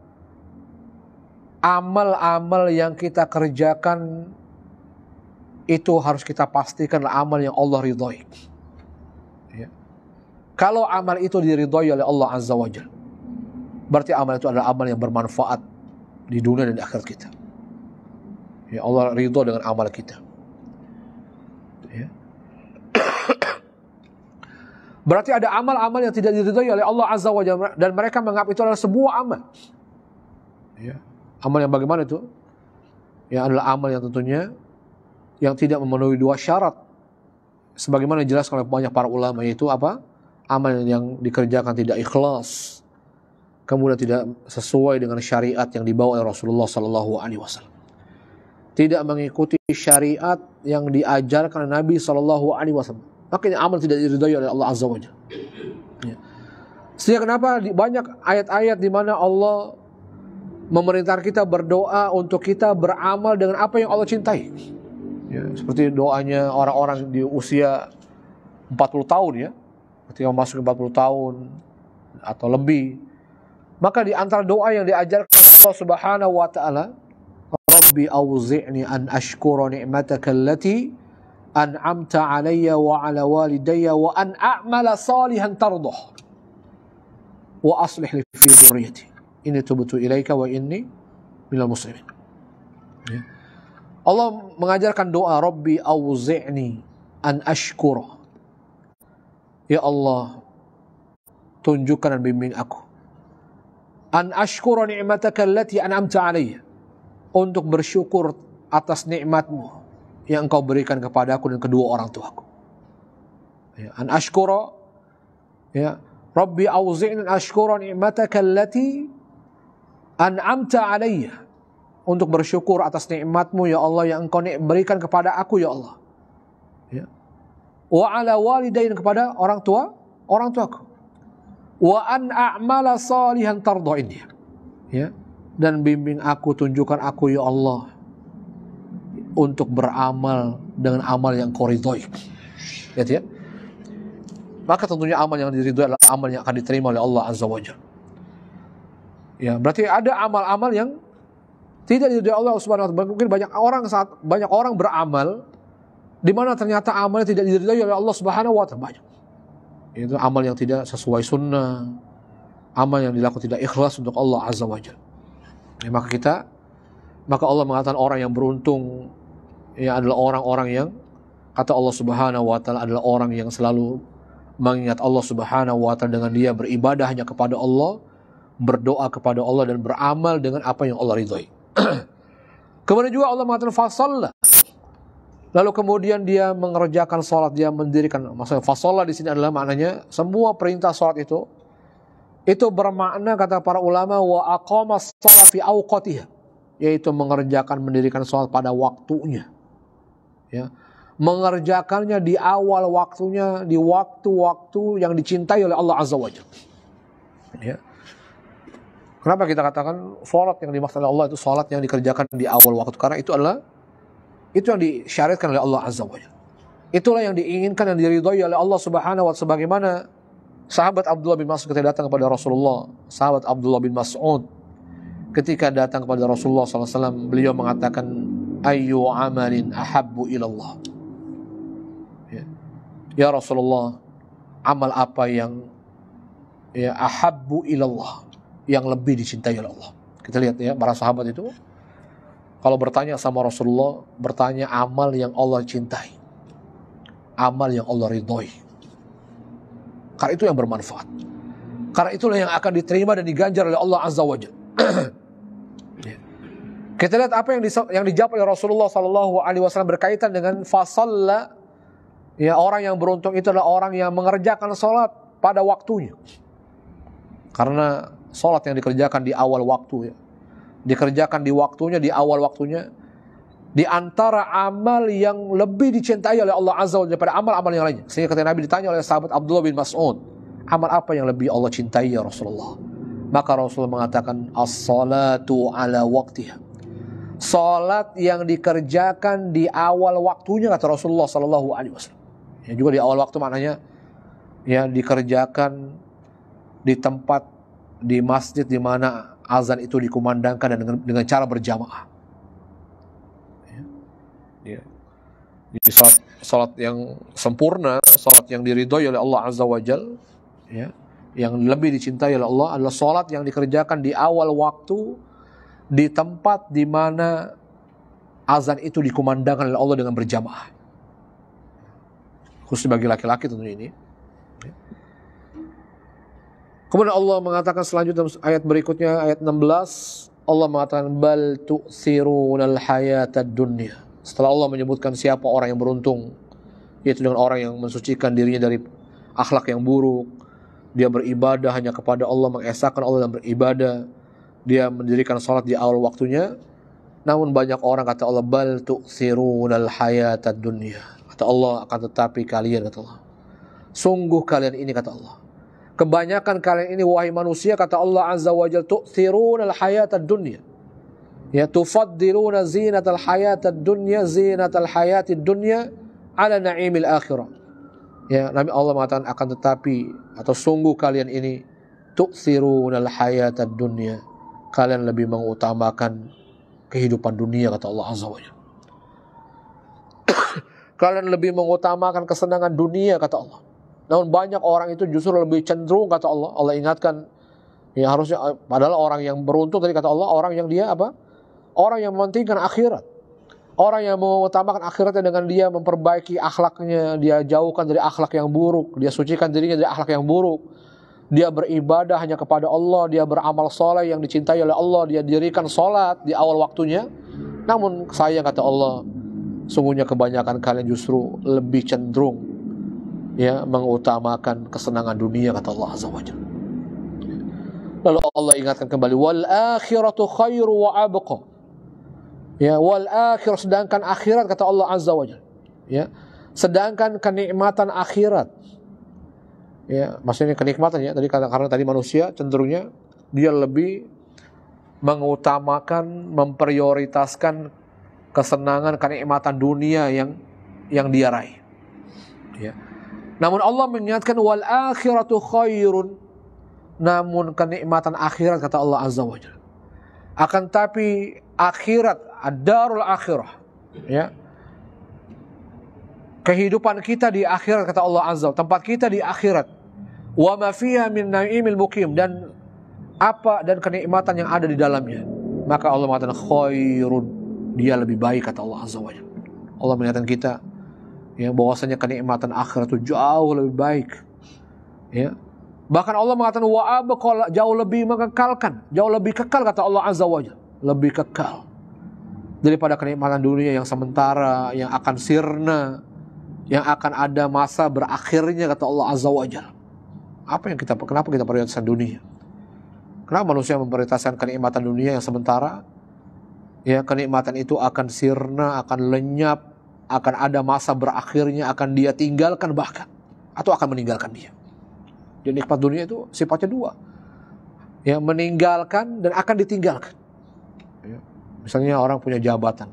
amal-amal yang kita kerjakan itu harus kita pastikan amal yang Allah ridhoi. Ya. Kalau amal itu diridhoi oleh Allah Azza wa Jalla, berarti amal itu adalah amal yang bermanfaat di dunia dan di akhirat kita. Ya, Allah ridho dengan amal kita. Ya. Berarti ada amal-amal yang tidak diridhoi oleh Allah Azza wa Jalla dan mereka menganggap itu adalah sebuah amal. Ya. Amal yang bagaimana itu? Ya, adalah amal yang tentunya yang tidak memenuhi dua syarat. Sebagaimana dijelaskan oleh banyak para ulama, yaitu apa? Amal yang dikerjakan tidak ikhlas, kemudian tidak sesuai dengan syariat yang dibawa oleh Rasulullah SAW. tidak mengikuti syariat yang diajarkan Nabi SAW, makanya amal tidak diridhai oleh Allah Azza wa Jalla. Ya. Sehingga kenapa banyak ayat-ayat di mana Allah memerintahkan kita berdoa untuk kita beramal dengan apa yang Allah cintai. Ya, seperti doanya orang-orang di usia 40 tahun ya, ketika masuk 40 tahun atau lebih, maka di antara doa yang diajarkan Allah Subhanahu wa taala, Rabbi auzi'ni an ashkura ni'mataka allati an'amta 'alayya wa 'ala walidayya wa an a'mala salihan tardah wa aslih li fi dhurriyyati inni tubtu ilaika wa inni minal muslimin. Ya. Allah mengajarkan doa Rabbi auzi'ni an ashkura. Ya Allah, tunjukkan dan bimbing aku an ashkura ni'mataka allati an'amta 'alayya, untuk bersyukur atas nikmatmu yang engkau berikan kepadaku dan kedua orang tuaku. Ya, an ashkura, ya Rabbi auzi'ni an ashkura ni'mataka allati an'amta 'alayya, untuk bersyukur atas nikmatmu ya Allah yang engkau berikan kepada aku ya Allah. Ya. Wa 'ala walidayya, kepada orang tuaku. Wa an a'mala salihan tardhaini. Ya. Dan bimbing aku, tunjukkan aku ya Allah untuk beramal dengan amal yang kau ridhoi. Ya. Maka tentunya amal yang diridhoi adalah amal yang akan diterima oleh Allah Azza wa Jalla. Ya, berarti ada amal-amal yang tidak diridhoi Allah Subhanahu wa taala. Mungkin banyak orang beramal di mana ternyata amalnya tidak diridhoi oleh Allah Subhanahu wa taala, banyak. Itu amal yang tidak sesuai sunnah, amal yang dilakukan tidak ikhlas untuk Allah Azza wa Jalla. Ya, maka Allah mengatakan orang yang beruntung ya adalah orang-orang yang, kata Allah Subhanahu wa taala, adalah orang yang selalu mengingat Allah Subhanahu wa taala dengan dia beribadah hanya kepada Allah, berdoa kepada Allah dan beramal dengan apa yang Allah ridhoi. Kemudian juga Allah mengatakan fasalla. Lalu kemudian dia mengerjakan sholat, dia mendirikan. Maksudnya fasalla di sini adalah maknanya semua perintah sholat itu bermakna, kata para ulama, wa aqama sholat fi awqatiha, yaitu mengerjakan, mendirikan sholat pada waktunya. Ya. Mengerjakannya di awal waktunya, di waktu-waktu yang dicintai oleh Allah Azza wa Jalla. Ya. Kenapa kita katakan sholat yang dimaksud oleh Allah itu sholat yang dikerjakan di awal waktu? Karena itu yang disyariatkan oleh Allah Azza wa Jalla. Itulah yang diinginkan dan diridhoi oleh Allah Subhanahu wa taala, sebagaimana sahabat Abdullah bin Mas'ud ketika datang kepada Rasulullah. Sahabat Abdullah bin Mas'ud ketika datang kepada Rasulullah SAW, beliau mengatakan, ayyu amalin ahabbu ilallah. Ya Rasulullah, amal apa yang ahabbu ilallah, yang lebih dicintai oleh Allah. Kita lihat ya, para sahabat itu kalau bertanya sama Rasulullah, bertanya amal yang Allah cintai, amal yang Allah ridhoi. Karena itu yang bermanfaat. Karena itulah yang akan diterima dan diganjar oleh Allah Azza wa Jalla. Kita lihat apa yang dijawab oleh Rasulullah SAW berkaitan dengan fasalla. Ya, orang yang beruntung itu adalah orang yang mengerjakan sholat pada waktunya. Karena sholat yang dikerjakan di awal waktu, ya, dikerjakan di waktunya, di awal waktunya, di antara amal yang lebih dicintai oleh Allah Azza wa Jalla daripada amal-amal yang lainnya. Sehingga ketika Nabi ditanya oleh sahabat Abdullah bin Mas'ud, amal apa yang lebih Allah cintai ya Rasulullah? Maka Rasulullah mengatakan, as-salatu ala waqtiha. Salat yang dikerjakan di awal waktunya, kata Rasulullah SAW. Ya, juga di awal waktu maknanya ya dikerjakan di tempat, di masjid di mana azan itu dikumandangkan dan dengan cara berjamaah. Ya. Jadi salat yang sempurna, salat yang diridhoi oleh Allah Azza wa Jalla, ya, yang lebih dicintai oleh Allah adalah salat yang dikerjakan di awal waktu, di tempat di mana azan itu dikumandangkan oleh Allah dengan berjamaah. Khusus bagi laki-laki tentunya ini. Kemudian Allah mengatakan selanjutnya ayat berikutnya, ayat 16, Allah mengatakan bal tu'thirunal hayatad dunya. Setelah Allah menyebutkan siapa orang yang beruntung, yaitu dengan orang yang mensucikan dirinya dari akhlak yang buruk, dia beribadah hanya kepada Allah, mengesahkan Allah dalam beribadah, dia mendirikan salat di awal waktunya. Namun banyak orang, kata Allah, bal tu'thirunal hayatad dunya. Kata Allah, akan tetapi kalian, kata Allah, sungguh kalian ini, kata Allah, kebanyakan kalian ini wahai manusia, kata Allah Azza wa Jalla, tu'thirunal hayatad dunya. Ya, tufaddiluna zinatal hayatad dunya zinatal hayatid dunya ala na'imil akhirah. Ya, Nabi Allah mengatakan akan tetapi atau sungguh kalian ini tu'thirunal hayatad dunya. Kalian lebih mengutamakan kehidupan dunia, kata Allah Azza wa Jalla. Kalian lebih mengutamakan kesenangan dunia, kata Allah. Namun banyak orang itu justru lebih cenderung, kata Allah. Allah ingatkan, ya harusnya, padahal orang yang beruntung tadi, kata Allah, orang yang dia apa? Orang yang mementingkan akhirat. Orang yang mengutamakan akhiratnya dengan dia memperbaiki akhlaknya, dia jauhkan dari akhlak yang buruk, dia sucikan dirinya dari akhlak yang buruk. Dia beribadah hanya kepada Allah, dia beramal soleh yang dicintai oleh Allah, dia dirikan sholat di awal waktunya. Namun sayang, kata Allah, sungguhnya kebanyakan kalian justru lebih cenderung ya mengutamakan kesenangan dunia, kata Allah Azza wa Jalla. Lalu Allah ingatkan kembali, wal akhiratu khairu wa abqa. Ya, wal akhir, sedangkan akhirat, kata Allah Azza wa Jalla. Ya, sedangkan kenikmatan akhirat. Ya, maksudnya kenikmatan ya. Tadi karena tadi manusia cenderungnya dia lebih mengutamakan, memprioritaskan kesenangan, kenikmatan dunia yang dia raih. Ya. Namun Allah mengingatkan wal akhiratu khairun. Namun kenikmatan akhirat, kata Allah Azza wa Jalla. Akan tapi akhirat, ad-darul akhirah, ya. Kehidupan kita di akhirat, kata Allah Azza, tempat kita di akhirat. Wa ma fiha min na'imil muqim, dan apa dan kenikmatan yang ada di dalamnya. Maka Allah mengatakan khairun, dia lebih baik, kata Allah Azza wa Jalla. Allah mengingatkan kita ya bahwasanya kenikmatan akhirat itu jauh lebih baik. Ya. Bahkan Allah mengatakan wa abqa, jauh lebih mengekalkan, jauh lebih kekal, kata Allah Azza wa Jalla. Lebih kekal daripada kenikmatan dunia yang sementara, yang akan sirna, yang akan ada masa berakhirnya, kata Allah Azza wa Jalla. Kenapa kita prioritaskan dunia? Kenapa manusia memprioritaskan kenikmatan dunia yang sementara? Ya, kenikmatan itu akan sirna, akan lenyap, akan ada masa berakhirnya, akan dia tinggalkan bahkan, atau akan meninggalkan dia. Jadi nikmat dunia itu sifatnya dua, ya, meninggalkan dan akan ditinggalkan. Ya. Misalnya orang punya jabatan,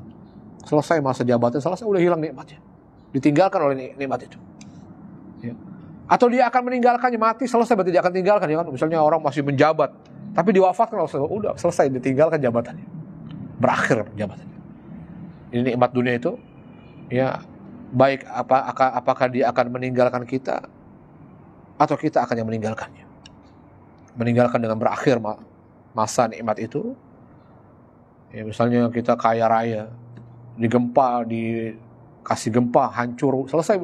selesai masa jabatan, selesai, udah hilang nikmatnya, ditinggalkan oleh nikmat itu. Ya. Atau dia akan meninggalkannya, mati, selesai, berarti dia akan tinggalkan. Ya kan? Misalnya orang masih menjabat, tapi diwafatkan, udah selesai, ditinggalkan jabatannya, berakhir jabatannya. Ini nikmat dunia itu, ya, baik apakah dia akan meninggalkan kita, atau kita akan yang meninggalkannya. Meninggalkan dengan berakhir masa nikmat itu. Ya, misalnya kita kaya raya, digempa, dikasih gempa, hancur, selesai.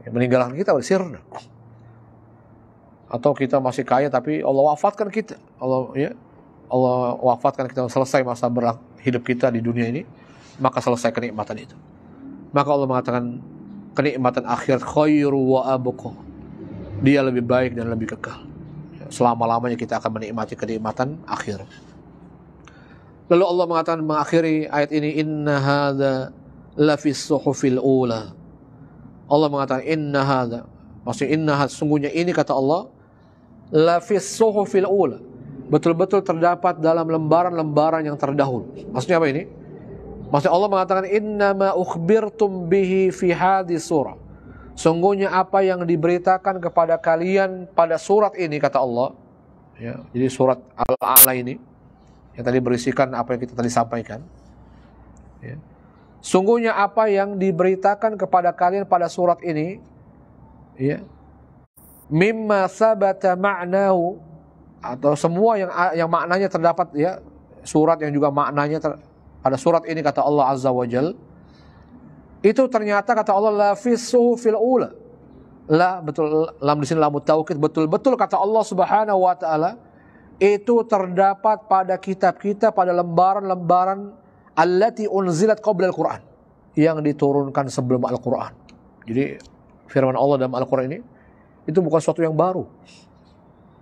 Ya, meninggalkan kita, sirna. Atau kita masih kaya tapi Allah wafatkan kita. Allah wafatkan kita, selesai masa hidup kita di dunia ini, maka selesai kenikmatan itu. Maka Allah mengatakan kenikmatan akhirat khairu wa abqa. Dia lebih baik dan lebih kekal. Selama-lamanya kita akan menikmati kenikmatan akhir. Lalu Allah mengatakan mengakhiri ayat ini, inna hadza lafis suhufil ula. Allah mengatakan inna hadza, maksudnya inna hadza, sungguhnya ini, kata Allah, lafis suhufil ula, betul-betul terdapat dalam lembaran-lembaran yang terdahulu. Maksudnya apa ini? Maksudnya Allah mengatakan innama ukhbirtum bihi fi hadis surah. Sungguhnya apa yang diberitakan kepada kalian pada surat ini, kata Allah. Ya, jadi surat Al-A'la ini yang tadi berisikan apa yang kita tadi sampaikan. Ya. Sungguhnya apa yang diberitakan kepada kalian pada surat ini, ya, mimma sabata ma'nahu, atau semua yang maknanya terdapat, ya, surat yang juga maknanya pada surat ini, kata Allah Azza wa Jalla, itu ternyata, kata Allah, la fis suhufil ula. La, betul, lam di sini lamut taukid, betul-betul, kata Allah Subhanahu wa taala, itu terdapat pada kitab-kitab, pada lembaran-lembaran allati unzilat qabla al-Qur'an, yang diturunkan sebelum Al-Qur'an. Jadi firman Allah dalam Al-Qur'an ini itu bukan sesuatu yang baru.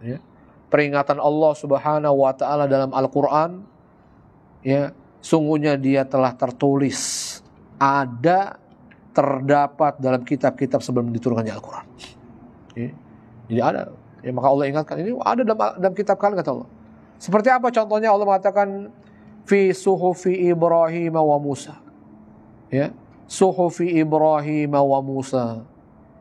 Ya. Peringatan Allah Subhanahu wa taala dalam Al-Qur'an, ya, sungguhnya dia telah tertulis, terdapat dalam kitab-kitab sebelum diturunkannya Al-Quran. Jadi ada. Ya, maka Allah ingatkan, ini ada dalam kitab kalian, kata Allah. Seperti apa contohnya? Allah mengatakan fi suhufi Ibrahim wa Musa. Ya, suhufi Ibrahim wa Musa,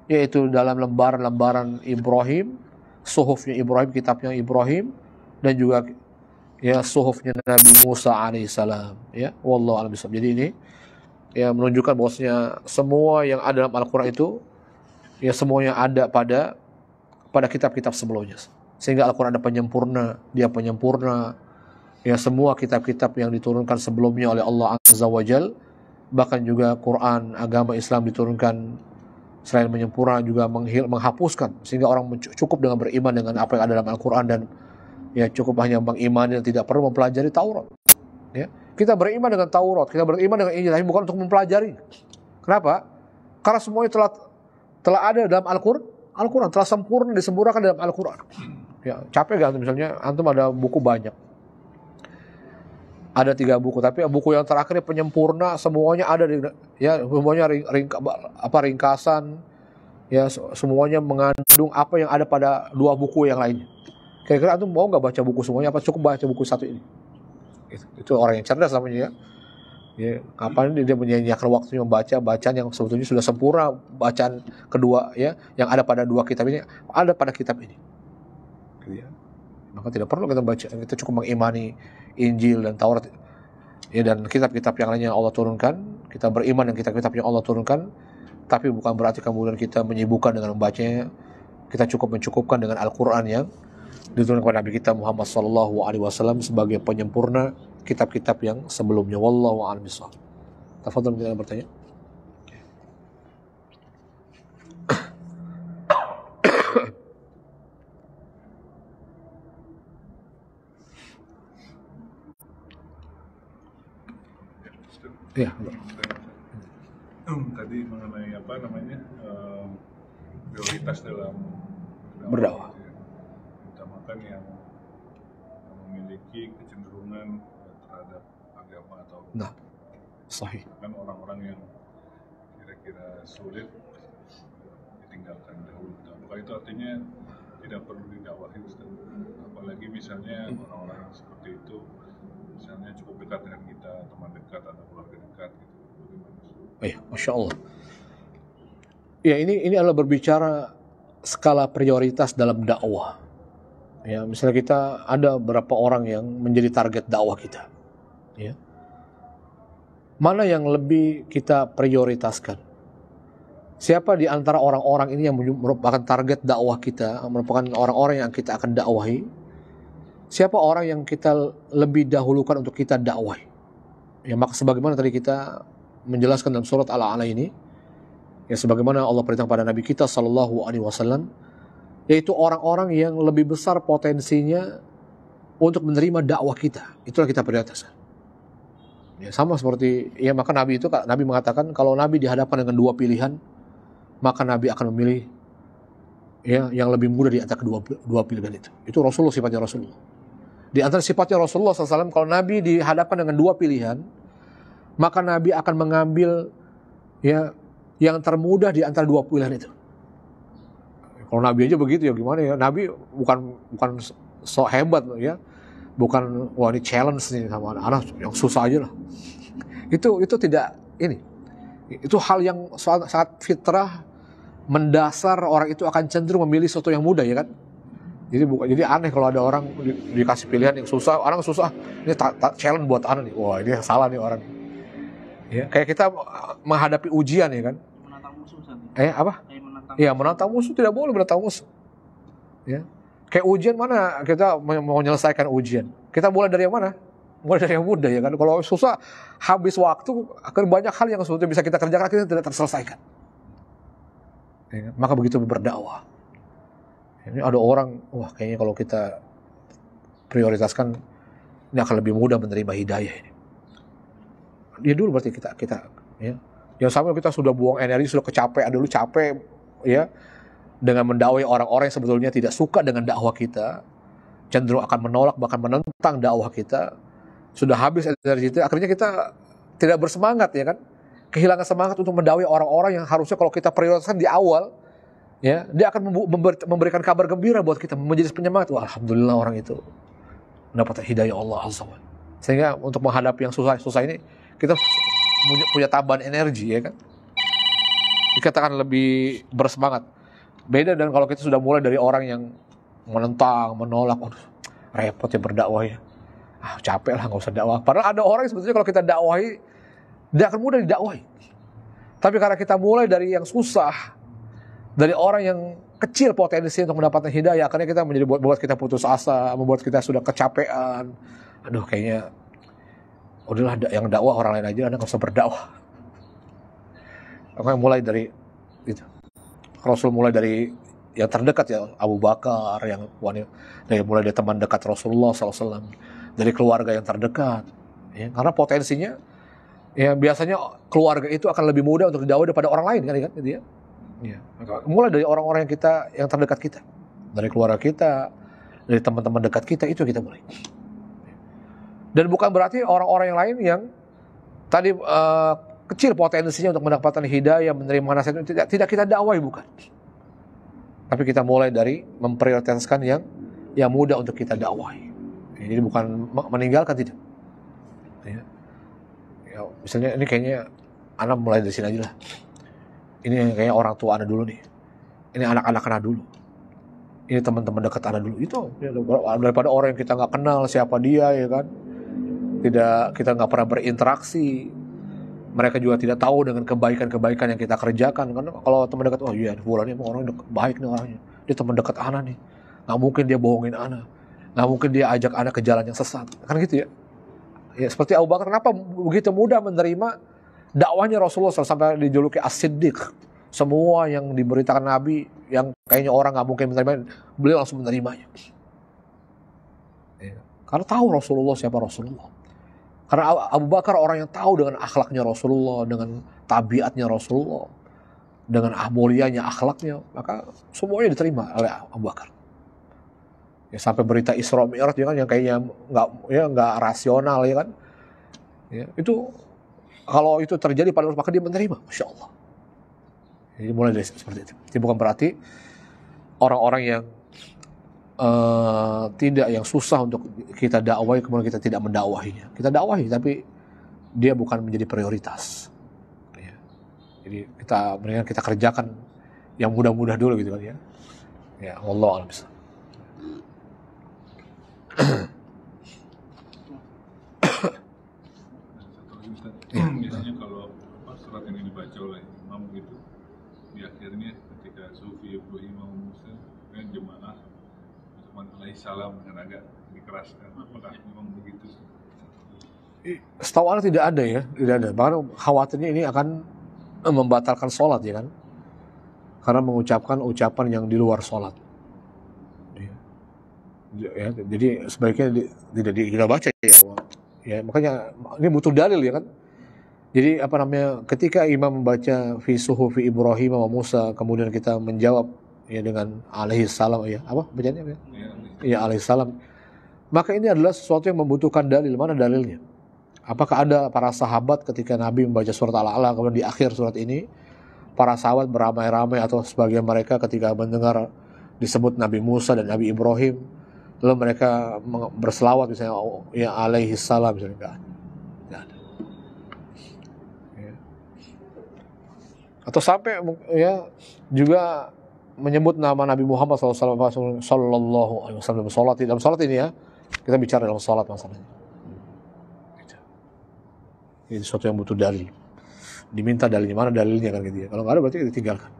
yaitu dalam lembaran-lembaran Ibrahim, suhufnya Ibrahim, kitabnya Ibrahim, dan juga ya suhufnya Nabi Musa alaihissalam. Ya, wallahu a'lam bishawab. Jadi ini ya menunjukkan bahwasanya semua yang ada dalam Al-Quran itu ya semuanya ada pada kitab-kitab sebelumnya. Sehingga Al-Quran ada penyempurna, dia penyempurna. Ya, semua kitab-kitab yang diturunkan sebelumnya oleh Allah Azza wa Jal, bahkan juga Quran, agama Islam diturunkan selain menyempurna juga menghapuskan, sehingga orang cukup dengan beriman dengan apa yang ada dalam Al-Quran, dan ya cukup hanya mengimani dan tidak perlu mempelajari Taurat. Ya, kita beriman dengan Taurat, kita beriman dengan Injil, tapi bukan untuk mempelajari. Kenapa? Karena semuanya telah ada dalam Al-Quran telah sempurna disempurnakan dalam Al-Quran. Ya, capek gak misalnya antum ada buku banyak, ada 3 buku, tapi buku yang terakhir penyempurna, semuanya ada ya, semuanya ringkasan, ya semuanya mengandung apa yang ada pada 2 buku yang lainnya. Kira-kira antum mau nggak baca buku semuanya, apa cukup baca buku 1 ini? Itu orang yang cerdas namanya, ya. Ya, kapan dia menyia-nyiakan waktunya membaca bacaan yang sebetulnya sudah sempurna, bacaan kedua ya yang ada pada 2 kitab ini, ada pada kitab ini. Ya. Maka tidak perlu kita baca, kita cukup mengimani Injil dan Taurat ya, dan kitab-kitab yang lainnya Allah turunkan. Kita beriman dengan kitab-kitab yang Allah turunkan, tapi bukan berarti kemudian kita menyibukkan dengan membacanya. Kita cukup mencukupkan dengan Al-Quran yang diturunkan kepada Nabi kita Muhammad SAW sebagai penyempurna kitab-kitab yang sebelumnya. Wallahu a'lam bishawab. Tafadhal, kita bertanya. Ya. Tadi mengenai apa namanya prioritas dalam berdakwah. Utamakan yang memiliki kecenderungan terhadap agama atau sahih. Kan orang-orang yang kira-kira sulit ditinggalkan dahulu. Apakah itu artinya tidak perlu didakwahi, Ustaz? Apalagi misalnya orang-orang yang seperti itu misalnya cukup dekat dengan kita, teman dekat atau keluarga dekat gitu. Masya Allah. Ya, ini adalah berbicara skala prioritas dalam dakwah. Ya, misalnya kita ada beberapa orang yang menjadi target dakwah kita. Ya. Mana yang lebih kita prioritaskan? Siapa di antara orang-orang ini yang merupakan target dakwah kita, merupakan orang-orang yang kita akan dakwahi? Siapa orang yang kita lebih dahulukan untuk kita dakwahi? Ya, maka sebagaimana tadi kita menjelaskan dalam surat Al-A'la ini, ya sebagaimana Allah perintah pada Nabi kita sallallahu alaihi wasallam, yaitu orang-orang yang lebih besar potensinya untuk menerima dakwah kita. Itulah kita prioritaskan. Ya, sama seperti ya, maka Nabi mengatakan kalau Nabi dihadapkan dengan 2 pilihan, maka Nabi akan memilih ya yang lebih mudah di antara kedua pilihan itu. Itu Rasulullah, sifatnya Rasulullah. Di antara sifatnya Rasulullah SAW, kalau Nabi dihadapkan dengan 2 pilihan, maka Nabi akan mengambil ya yang termudah di antara 2 pilihan itu. Kalau Nabi aja begitu ya gimana ya? Nabi bukan so hebat ya, bukan wah ini challenge nih sama anak yang susah aja lah. Itu tidak ini. Itu hal yang sangat fitrah, mendasar, orang itu akan cenderung memilih sesuatu yang mudah ya kan. Jadi aneh kalau ada orang dikasih pilihan yang susah, orang susah, ini challenge buat anak nih. Wah, ini salah nih orang. Ya, kayak kita menghadapi ujian ya kan. Menantang musuh Apa? Ya, menantang musuh, tidak boleh menantang musuh. Ya. Kayak ujian, mana kita mau menyelesaikan ujian? Kita mulai dari yang mana? Mulai dari yang mudah ya kan. Kalau susah, habis waktu, akan banyak hal yang sebetulnya bisa kita kerjakan, kita tidak terselesaikan. Ya, maka begitu berdakwah. Ini ada orang, wah kayaknya kalau kita prioritaskan, ini akan lebih mudah menerima hidayah ini. Dia dulu berarti kita ya. Yang sama kita sudah buang energi, sudah kecapean dulu, capek ya dengan mendakwai orang-orang yang sebetulnya tidak suka dengan dakwah kita, cenderung akan menolak bahkan menentang dakwah kita. sudah habis energi itu, akhirnya kita tidak bersemangat ya kan, kehilangan semangat untuk mendakwai orang-orang yang harusnya kalau kita prioritaskan di awal, ya dia akan memberikan kabar gembira buat kita, menjadi penyemangat. Wah, alhamdulillah orang itu mendapat hidayah Allah Azza wa Jalla. Sehingga untuk menghadapi yang susah ini kita punya tambahan energi ya kan, kita akan lebih bersemangat. Beda dan kalau kita sudah mulai dari orang yang menentang, menolak, aduh repot ya berdakwah ya, capek lah nggak usah dakwah. Padahal ada orang yang sebetulnya kalau kita dakwahi dia akan mudah didakwahi, tapi karena kita mulai dari yang susah, dari orang yang kecil potensi untuk mendapatkan hidayah, akhirnya kita membuat kita putus asa, membuat kita sudah kecapean. Aduh kayaknya udahlah yang dakwah orang lain aja, Anda nggak usah berdakwah. Makanya mulai dari itu, Rasul mulai dari yang terdekat ya, Abu Bakar, yang mulai dari teman dekat Rasulullah SAW, dari keluarga yang terdekat, ya, karena potensinya ya biasanya keluarga itu akan lebih mudah untuk didakwah daripada orang lain kan, gitu ya. Ya. Mulai dari orang-orang yang terdekat kita, dari keluarga kita, dari teman-teman dekat kita, itu kita mulai. Dan bukan berarti orang-orang yang lain yang tadi kecil potensinya untuk mendapatkan hidayah, menerima nasihat itu tidak kita dakwai, bukan. Tapi kita mulai dari memprioritaskan yang mudah untuk kita dakwai. Jadi bukan meninggalkan, tidak. Ya. Ya, misalnya ini kayaknya anak mulai dari sini aja lah. Ini kayaknya orang tua anak dulu nih. Ini anak-anak anak dulu. Ini teman-teman dekat anak dulu. Itu ya, daripada orang yang kita nggak kenal siapa dia ya kan. Kita nggak pernah berinteraksi. Mereka juga tidak tahu dengan kebaikan-kebaikan yang kita kerjakan. Karena kalau teman dekat, oh iya, Fulan ini orang baik nih orangnya. Dia teman dekat anak nih. Nggak mungkin dia bohongin anak. Nggak mungkin dia ajak anak ke jalan yang sesat. Kan gitu ya. Ya seperti Abu Bakar, kenapa begitu mudah menerima dakwahnya Rasulullah sampai dijuluki As-Siddiq. Semua yang diberitakan Nabi yang kayaknya orang nggak mungkin menerima, beliau langsung menerimanya. Ya. Karena tahu Rasulullah siapa Rasulullah. Karena Abu Bakar orang yang tahu dengan akhlaknya Rasulullah, dengan tabiatnya Rasulullah, dengan mulianya akhlaknya, maka semuanya diterima oleh Abu Bakar. Ya, sampai berita Isra Mi'raj ya kan, yang kayaknya nggak rasional ya kan. Ya, itu kalau itu terjadi pada maka dia menerima, Masya Allah. Jadi mulai dari seperti itu. Jadi bukan berarti orang-orang yang tidak, yang susah untuk kita dakwai kemudian kita tidak mendakwahinya. Kita dakwahi tapi dia bukan menjadi prioritas. Ya. Jadi mendingan kita kerjakan yang mudah-mudah dulu gitu kan ya. Ya, wallahu a'lam bishawab. Biasanya kalau surat ini dibaca oleh imam gitu, di akhirnya ketika Sufi Ibrahim Musa dan jemaah alaihissalam dengan agak dikeraskan, apakah memang begitu? Setahu Anda tidak ada ya, tidak ada. Bahkan khawatirnya ini akan membatalkan sholat ya kan, karena mengucapkan ucapan yang di luar sholat. Ya, jadi sebaiknya tidak kita baca ya. Ya makanya ini butuh dalil ya kan. Jadi ketika imam membaca fi suhufi Ibrahim wa Musa, kemudian kita menjawab ya dengan alaihi salam ya, apa bacanya ya? Ya alaihi salam. Maka ini adalah sesuatu yang membutuhkan dalil. Mana dalilnya? Apakah ada para sahabat ketika Nabi membaca surat Al-A'la, kemudian di akhir surat ini para sahabat beramai-ramai atau sebagian mereka ketika mendengar disebut Nabi Musa dan Nabi Ibrahim, lalu mereka berselawat misalnya ya alaihi salam, misalnya enggak ada. Ya. Atau sampai ya juga menyebut nama Nabi Muhammad sallallahu alaihi wasallam dalam salat ini ya. Kita bicara dalam salat masalahnya. Ini sesuatu yang butuh dalil. Diminta dalilnya, mana dalilnya kan gitu ya. Kalau nggak ada berarti kita tinggalkan.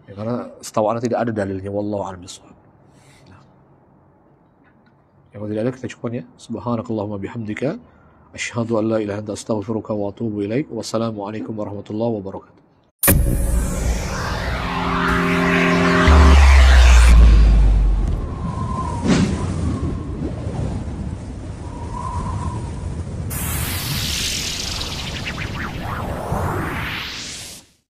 Ya, karena setahu Anda tidak ada dalilnya, wallahu a'lam bishawab. Nah. Yang tidak ada kita cukupkan ya. Subhanakallahumma bihamdika asyhadu an la ilaha illa anta astaghfiruka wa atubu ilaik. Wassalamualaikum warahmatullahi wabarakatuh.